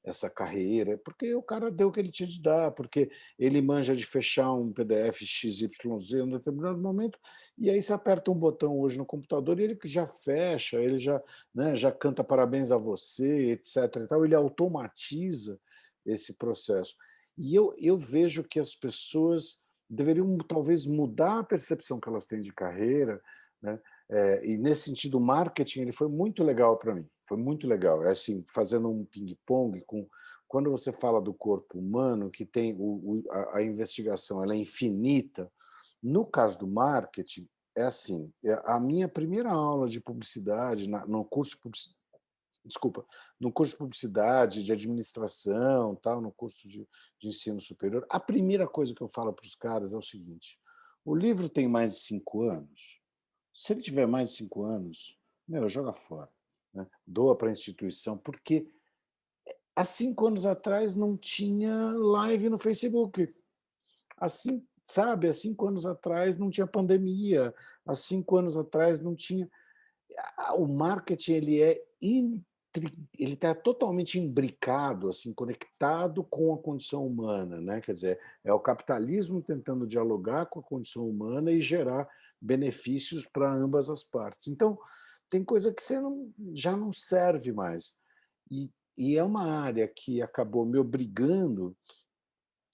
essa carreira, porque o cara deu o que ele tinha de dar, porque ele manja de fechar um PDF XYZ em um determinado momento, e aí você aperta um botão hoje no computador e ele já fecha, ele já, né, já canta parabéns a você, etc. E tal, ele automatiza esse processo. E eu vejo que as pessoas deveriam talvez mudar a percepção que elas têm de carreira, né? E nesse sentido, o marketing ele foi muito legal para mim, foi muito legal. É assim, fazendo um ping-pong com quando você fala do corpo humano, que tem a investigação ela é infinita. No caso do marketing, é assim, a minha primeira aula de publicidade no curso de desculpa, no curso de publicidade, de administração, tal, no curso de ensino superior, a primeira coisa que eu falo para os caras é o seguinte: o livro tem mais de 5 anos. Se ele tiver mais de 5 anos, meu, joga fora, né? Doa para a instituição, porque há 5 anos atrás não tinha live no Facebook. Assim, sabe, há 5 anos atrás não tinha pandemia, há 5 anos atrás não tinha. O marketing ele está totalmente imbricado, assim, conectado com a condição humana, né? Quer dizer, é o capitalismo tentando dialogar com a condição humana e gerar benefícios para ambas as partes. Então, tem coisa que já não serve mais. E é uma área que acabou me obrigando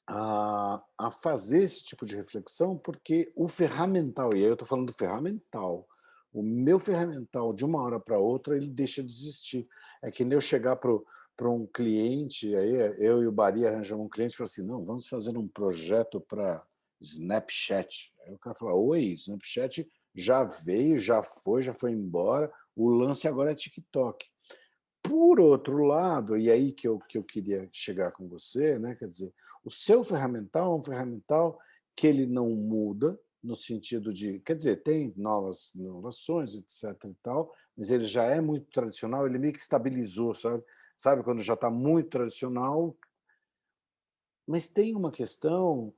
a fazer esse tipo de reflexão, porque o ferramental, e aí eu estou falando do ferramental, o meu ferramental, de uma hora para outra, ele deixa de existir. É que nem eu chegar para um cliente, aí eu e o Bari arranjamos um cliente e falamos assim, não, vamos fazer um projeto para Snapchat. Aí o cara fala, oi, Snapchat já veio, já foi embora, o lance agora é TikTok. Por outro lado, e aí que eu queria chegar com você, né? Quer dizer, o seu ferramental é um ferramental que ele não muda, no sentido de, quer dizer, tem novas inovações, etc. e tal, mas ele já é muito tradicional, ele meio que estabilizou, sabe? Sabe quando já está muito tradicional, mas tem uma questão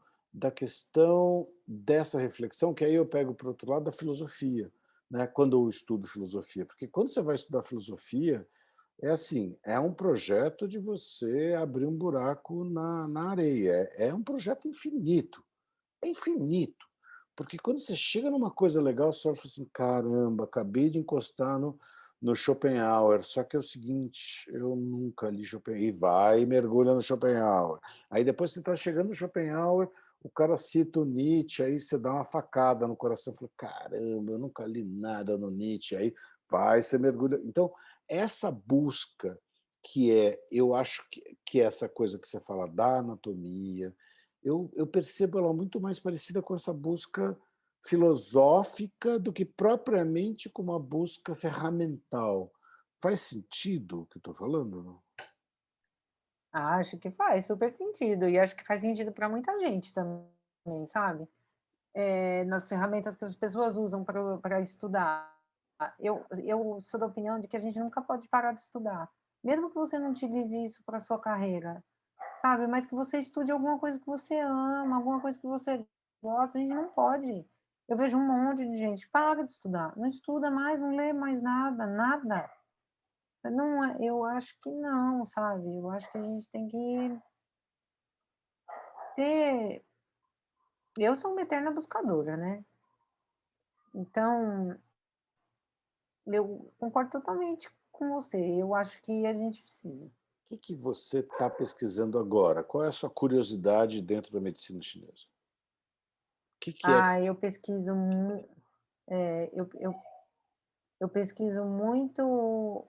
dessa reflexão, que aí eu pego para o outro lado da filosofia, né? Quando eu estudo filosofia, porque quando você vai estudar filosofia, é assim, é um projeto de você abrir um buraco na areia. É um projeto infinito. É infinito. Porque quando você chega numa coisa legal, você fala assim, caramba, acabei de encostar no Schopenhauer, só que é o seguinte, eu nunca li Schopenhauer, e vai e mergulha no Schopenhauer. Aí depois você está chegando no Schopenhauer, o cara cita o Nietzsche, aí você dá uma facada no coração, fala, caramba, eu nunca li nada no Nietzsche, aí vai, você mergulha. Então, essa busca eu acho que essa coisa que você fala da anatomia, eu percebo ela muito mais parecida com essa busca filosófica do que propriamente com uma busca ferramental. Faz sentido o que eu estou falando? Não? Acho que faz super sentido, e acho que faz sentido para muita gente também, sabe? Nas ferramentas que as pessoas usam para estudar. Eu sou da opinião de que a gente nunca pode parar de estudar, mesmo que você não utilize isso para a sua carreira, sabe? Mas que você estude alguma coisa que você ama, alguma coisa que você gosta, a gente não pode. Eu vejo um monte de gente, para de estudar, não estuda mais, não lê mais nada, nada. Não, eu acho que não, sabe? Eu acho que a gente tem que ter. Eu sou uma eterna buscadora, né? Então, eu concordo totalmente com você. Eu acho que a gente precisa. O que você está pesquisando agora? Qual é a sua curiosidade dentro da medicina chinesa? O que é que... Eu pesquiso, eu pesquiso muito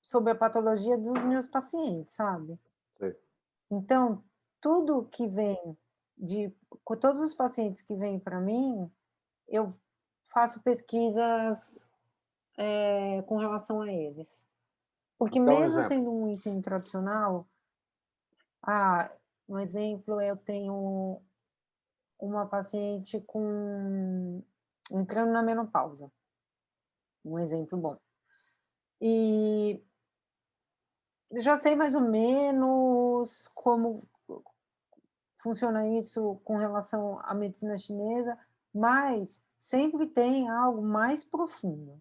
sobre a patologia dos meus pacientes, sabe? Sei. Então, tudo que vem com todos os pacientes que vêm para mim, eu faço pesquisas com relação a eles. Porque Dá um mesmo exemplo. sendo um ensino tradicional, um exemplo, eu tenho uma paciente entrando na menopausa, um exemplo bom. E eu já sei mais ou menos como funciona isso com relação à medicina chinesa, mas sempre tem algo mais profundo.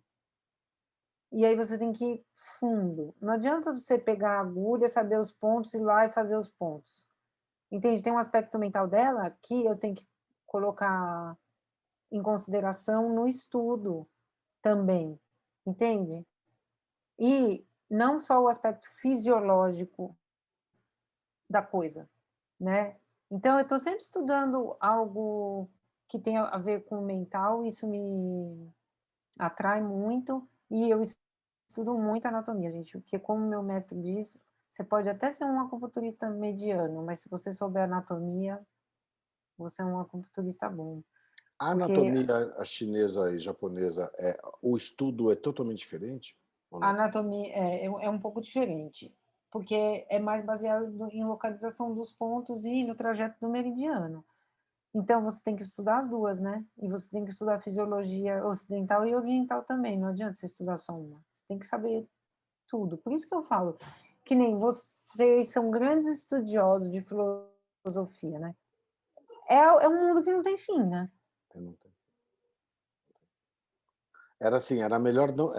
E aí você tem que ir fundo. Não adianta você pegar a agulha, saber os pontos, ir lá e fazer os pontos. Entende? Tem um aspecto mental dela que eu tenho que colocar em consideração no estudo também, entende? E não só o aspecto fisiológico da coisa, né? Então, eu estou sempre estudando algo que tem a ver com o mental, isso me atrai muito, e eu estudo muito anatomia, gente, porque como meu mestre diz, você pode até ser um acupunturista mediano, mas se você souber anatomia, você é um acupunturista bom. A Porque anatomia a chinesa e japonesa, o estudo é totalmente diferente? Ou a não? anatomia é um pouco diferente, porque é mais baseado em localização dos pontos e no trajeto do meridiano. Então, você tem que estudar as duas, né? E você tem que estudar fisiologia ocidental e oriental também. Não adianta você estudar só uma. Você tem que saber tudo. Por isso que eu falo que nem vocês são grandes estudiosos de filosofia, né? É um mundo que não tem fim, né? Eu não tenho. Era assim, era melhor não.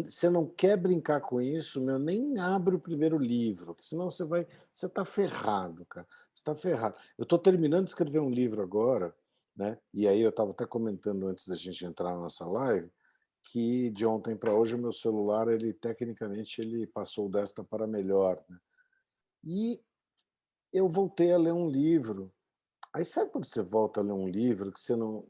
Você não quer brincar com isso, meu, nem abre o primeiro livro, que senão você está ferrado, cara. Você está ferrado. Eu estou terminando de escrever um livro agora, né? E aí eu estava até comentando antes da gente entrar na nossa live que de ontem para hoje o meu celular, ele tecnicamente ele passou desta para melhor, né? E eu voltei a ler um livro. Aí sabe quando você volta a ler um livro que você não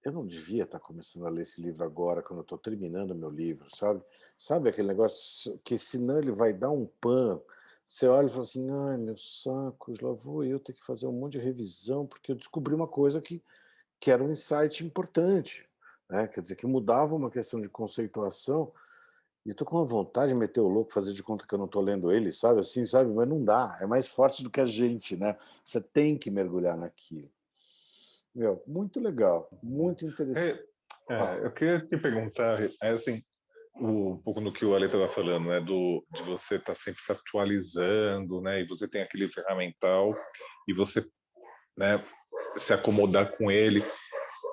eu não devia estar começando a ler esse livro agora, quando eu estou terminando meu livro, sabe? Sabe aquele negócio que senão ele vai dar um pan. Você olha e fala assim, ai, meu saco, lá vou eu ter que fazer um monte de revisão, porque eu descobri uma coisa que era um insight importante, né? Quer dizer, que mudava uma questão de conceituação, e eu tô com uma vontade de meter o louco, fazer de conta que eu não estou lendo ele, sabe? Assim, sabe? Mas não dá, é mais forte do que a gente, né? Você tem que mergulhar naquilo. Meu, muito legal, muito interessante. Eu queria te perguntar, assim, um pouco no que o Ale estava falando, né, de você estar sempre se atualizando, né, e você tem aquele ferramental e você, né, se acomodar com ele.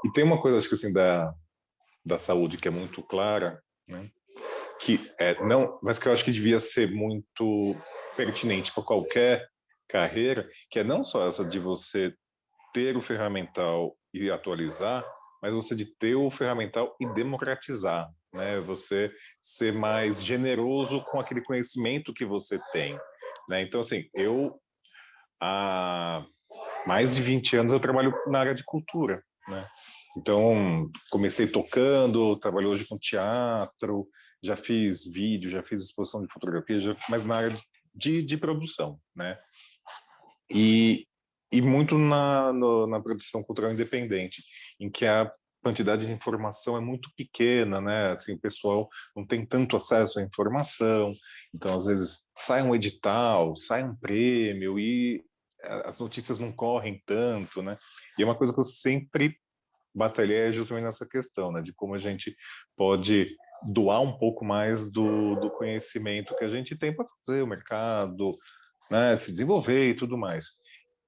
E tem uma coisa, acho que assim, da saúde que é muito clara, né, que não, mas que eu acho que devia ser muito pertinente para qualquer carreira, que é não só essa de você ter o ferramental e atualizar, mas você de ter o ferramental e democratizar, né? Você ser mais generoso com aquele conhecimento que você tem, né? Então, assim, há mais de 20 anos eu trabalho na área de cultura, né? Então, comecei tocando, trabalho hoje com teatro, já fiz vídeo, já fiz exposição de fotografia, mas na área de produção, né? E, e muito na produção cultural independente, em que a quantidade de informação é muito pequena, né? Assim, o pessoal não tem tanto acesso à informação, então às vezes sai um edital, sai um prêmio e as notícias não correm tanto, né? E é uma coisa que eu sempre batalhei é justamente nessa questão, né? De como a gente pode doar um pouco mais do conhecimento que a gente tem para fazer o mercado, né? Se desenvolver e tudo mais.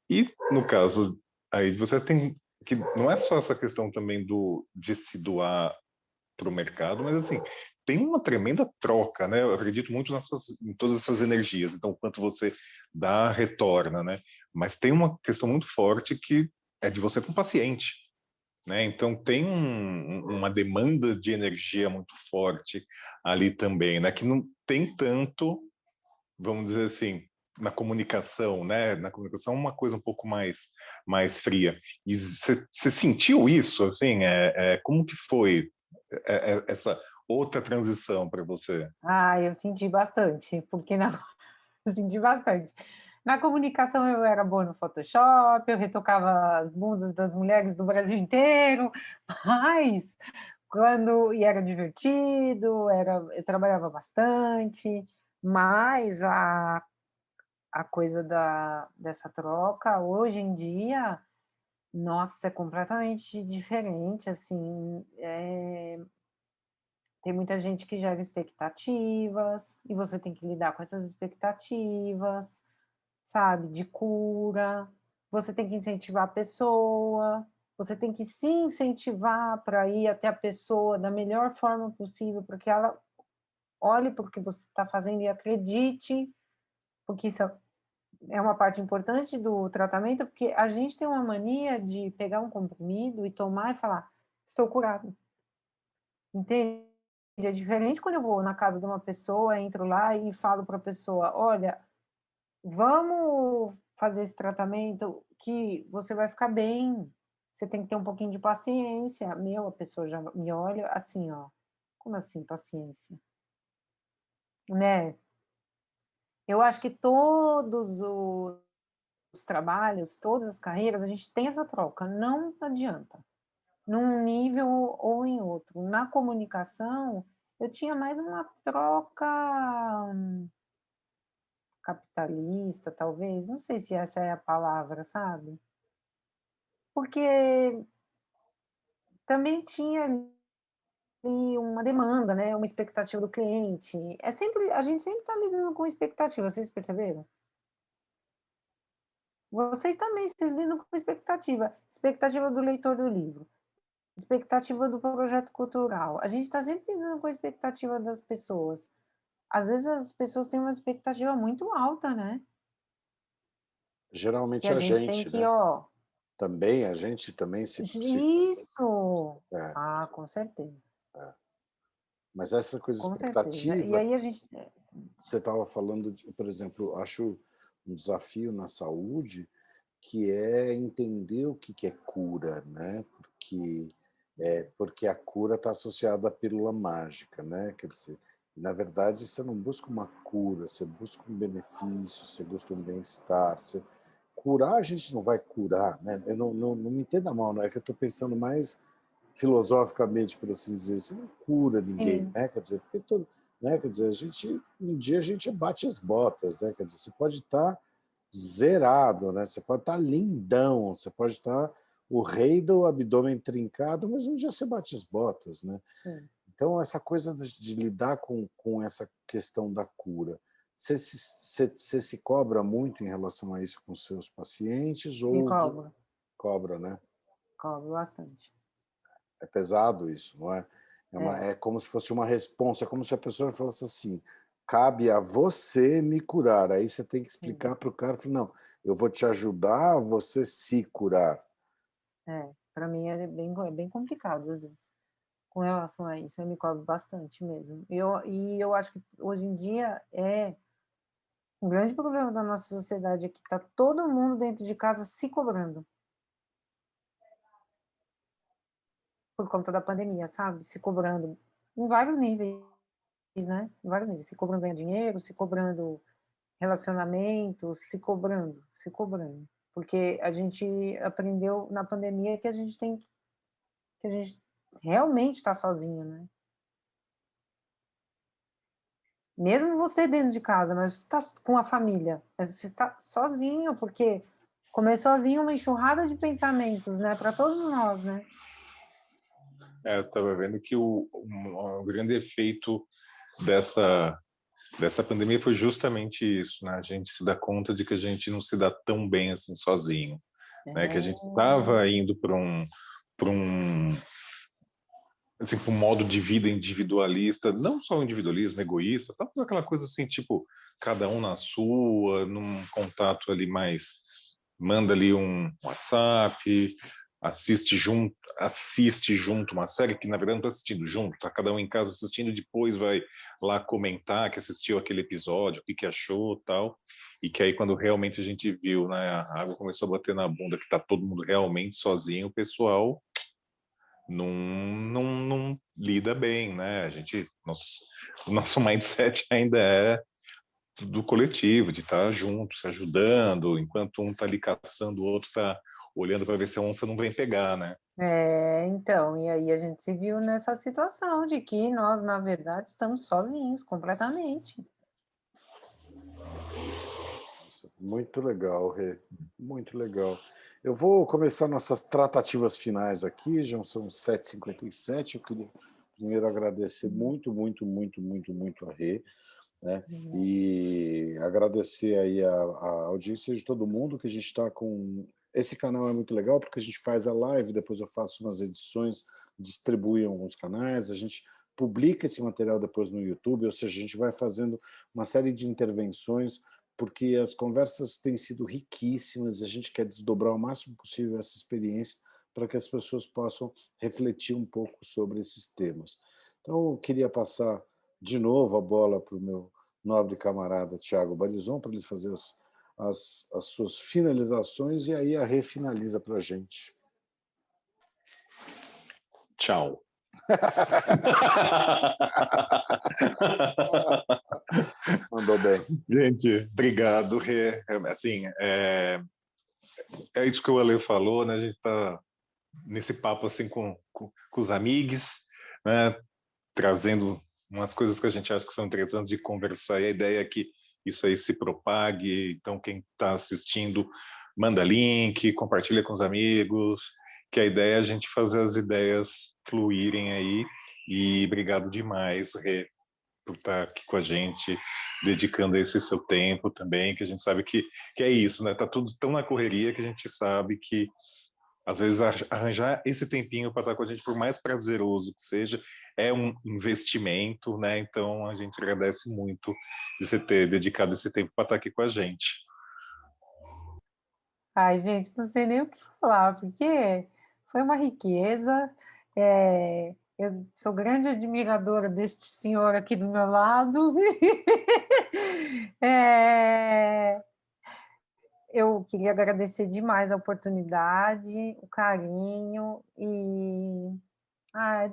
E no caso aí você tem que não é só essa questão também de se doar para o mercado, mas assim tem uma tremenda troca, né? Eu acredito muito em todas essas energias. Então, o quanto você dá, retorna, né? Mas tem uma questão muito forte que é de você com o paciente, né? Então, tem uma demanda de energia muito forte ali também, né? Que não tem tanto, vamos dizer assim, na comunicação, né? Na comunicação é uma coisa um pouco mais fria. E você sentiu isso, assim? Como que foi essa outra transição para você? Ah, eu senti bastante, porque na eu senti bastante. Na comunicação eu era boa no Photoshop, eu retocava as bundas das mulheres do Brasil inteiro, mas e era divertido, eu trabalhava bastante, mas a coisa dessa troca, hoje em dia, nossa, é completamente diferente, assim, tem muita gente que gera expectativas, e você tem que lidar com essas expectativas, sabe, de cura, você tem que incentivar a pessoa, você tem que se incentivar para ir até a pessoa da melhor forma possível, para que ela olhe para o que você está fazendo e acredite, porque isso é uma parte importante do tratamento, porque a gente tem uma mania de pegar um comprimido e tomar e falar, estou curado, entende? É diferente quando eu vou na casa de uma pessoa, entro lá e falo para a pessoa, olha, vamos fazer esse tratamento que você vai ficar bem. Você tem que ter um pouquinho de paciência. A pessoa já me olha assim, ó. Como assim, paciência? Né? Eu acho que todos os trabalhos, todas as carreiras, a gente tem essa troca. Não adianta. Num nível ou em outro. Na comunicação, eu tinha mais uma troca capitalista, talvez. Não sei se essa é a palavra, sabe? Porque também tinha ali uma demanda, né, uma expectativa do cliente. A gente sempre está lidando com expectativa, vocês perceberam? Vocês lidam com expectativa, expectativa do leitor do livro, expectativa do projeto cultural. A gente está sempre lidando com a expectativa das pessoas. Às vezes as pessoas têm uma expectativa muito alta, né? Que Geralmente a a gente tem gente, que, né? ó, Também a gente também isso! é, Ah, com certeza, é. Mas essa coisa com certeza. E expectativa, aí a gente, você estava falando, por exemplo, acho um desafio na saúde que é entender o que é cura, né? Porque a cura está associada à pílula mágica, né? Quer dizer, na verdade, você não busca uma cura, você busca um benefício, você busca um bem-estar. Curar, a gente não vai curar, né? Eu não me entenda mal, não é que eu estou pensando mais filosoficamente, por assim dizer, você não cura ninguém, sim, né? Quer dizer, porque todo, né? Quer dizer, um dia a gente bate as botas, né? Quer dizer, você pode estar zerado, né? Você pode estar lindão, você pode estar o rei do abdômen trincado, mas um dia você bate as botas, né? sim, Então, essa coisa de lidar com essa questão da cura, você se cobra muito em relação a isso com seus pacientes me ou cobro, cobra, né? cobro bastante. É pesado isso, não é? É, É como se fosse uma responsa, é como se a pessoa falasse assim, cabe a você me curar. Aí você tem que sim, explicar para o cara, não, eu vou te ajudar a você se curar. é. Para mim é bem complicado às vezes, com relação a isso, eu me cobro bastante mesmo. Eu acho que hoje em dia um grande problema da nossa sociedade é que está todo mundo dentro de casa se cobrando, por conta da pandemia, sabe, se cobrando em vários níveis, né, em vários níveis, se cobrando ganhar dinheiro, se cobrando relacionamento, se cobrando. Porque a gente aprendeu na pandemia que a gente que a gente realmente está sozinho, né. Mesmo você dentro de casa, mas você está com a família, mas você está sozinho, porque começou a vir uma enxurrada de pensamentos, né, para todos nós, né. Eu estava vendo que o grande efeito dessa pandemia foi justamente isso, né? A gente se dá conta de que a gente não se dá tão bem assim sozinho, né? Que a gente estava indo para um assim, para um modo de vida individualista, não só o individualismo, egoísta, tá toda aquela coisa assim, tipo, cada um na sua, num contato ali mais, manda ali um WhatsApp, assiste junto uma série que na verdade não está assistindo junto, tá cada um em casa assistindo, depois vai lá comentar que assistiu aquele episódio, o que que achou, tal, e que aí quando realmente a gente viu, né, a água começou a bater na bunda, que tá todo mundo realmente sozinho, o pessoal não lida bem, né? O nosso mindset ainda é do coletivo, de estar junto, se ajudando, enquanto um está ali caçando, o outro está olhando para ver se a onça não vem pegar, né? Então, e aí a gente se viu nessa situação de que nós, na verdade, estamos sozinhos completamente. Nossa, muito legal, Rê. Muito legal. Eu vou começar nossas tratativas finais aqui, já são 7h57. Eu queria primeiro agradecer muito, muito, muito, muito, muito a Rê, né? E agradecer aí a audiência de todo mundo, que a gente está com... Esse canal é muito legal, porque a gente faz a live, depois eu faço umas edições, distribuo em alguns canais, a gente publica esse material depois no YouTube, ou seja, a gente vai fazendo uma série de intervenções, porque as conversas têm sido riquíssimas, a gente quer desdobrar o máximo possível essa experiência para que as pessoas possam refletir um pouco sobre esses temas. Então, eu queria passar de novo a bola para o meu nobre camarada Tiago Barizon, para ele fazer as suas finalizações, e aí a refinaliza para a gente. Tchau. Mandou bem. Gente, obrigado. Assim, é isso que o Ale falou, né? A gente está nesse papo assim com os amigos, né? Trazendo umas coisas que a gente acha que são interessantes de conversar, e a ideia é que isso aí se propague. Então, quem está assistindo, manda link, compartilha com os amigos, que a ideia é a gente fazer as ideias fluírem aí. E obrigado demais, Rê, por estar aqui com a gente, dedicando esse seu tempo também, que a gente sabe que é isso, né? Tá tudo tão na correria que a gente sabe que às vezes arranjar esse tempinho para estar com a gente, por mais prazeroso que seja, é um investimento, né? Então a gente agradece muito de você ter dedicado esse tempo para estar aqui com a gente. Ai, gente, não sei nem o que falar, porque foi uma riqueza. Eu sou grande admiradora deste senhor aqui do meu lado. É, eu queria agradecer demais a oportunidade, o carinho e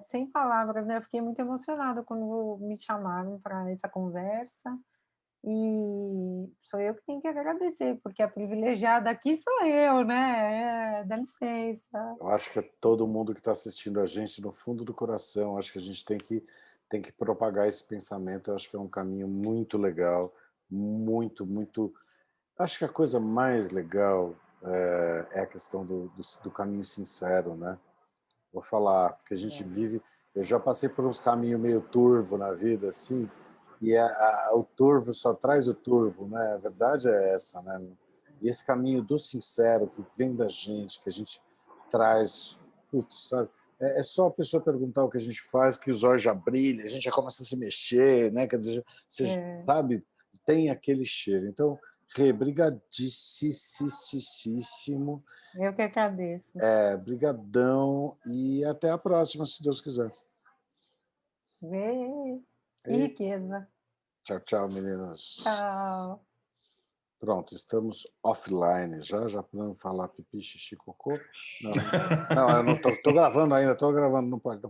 sem palavras, né? Eu fiquei muito emocionada quando me chamaram para essa conversa. E sou eu que tenho que agradecer, porque a privilegiada aqui sou eu, né? Dá licença. Eu acho que é todo mundo que está assistindo a gente, no fundo do coração, acho que a gente tem que propagar esse pensamento. Eu acho que é um caminho muito legal, muito, muito... Acho que a coisa mais legal é a questão do caminho sincero, né? Vou falar, porque a gente vive... Eu já passei por uns caminhos meio turvo na vida, assim, e o turvo só traz o turvo, né? A verdade é essa, né? E esse caminho do sincero que vem da gente, que a gente traz, putz, sabe? É só a pessoa perguntar o que a gente faz, que os olhos já brilham, a gente já começa a se mexer, né? Quer dizer, você É. sabe, tem aquele cheiro. Então, Rê, brigadíssimo. Eu que agradeço. Brigadão e até a próxima, se Deus quiser. Que riqueza. Tchau, tchau, meninos. Tchau. Pronto, estamos offline já para não falar pipi, xixi, cocô. Não, eu não estou gravando ainda, estou gravando, não pode.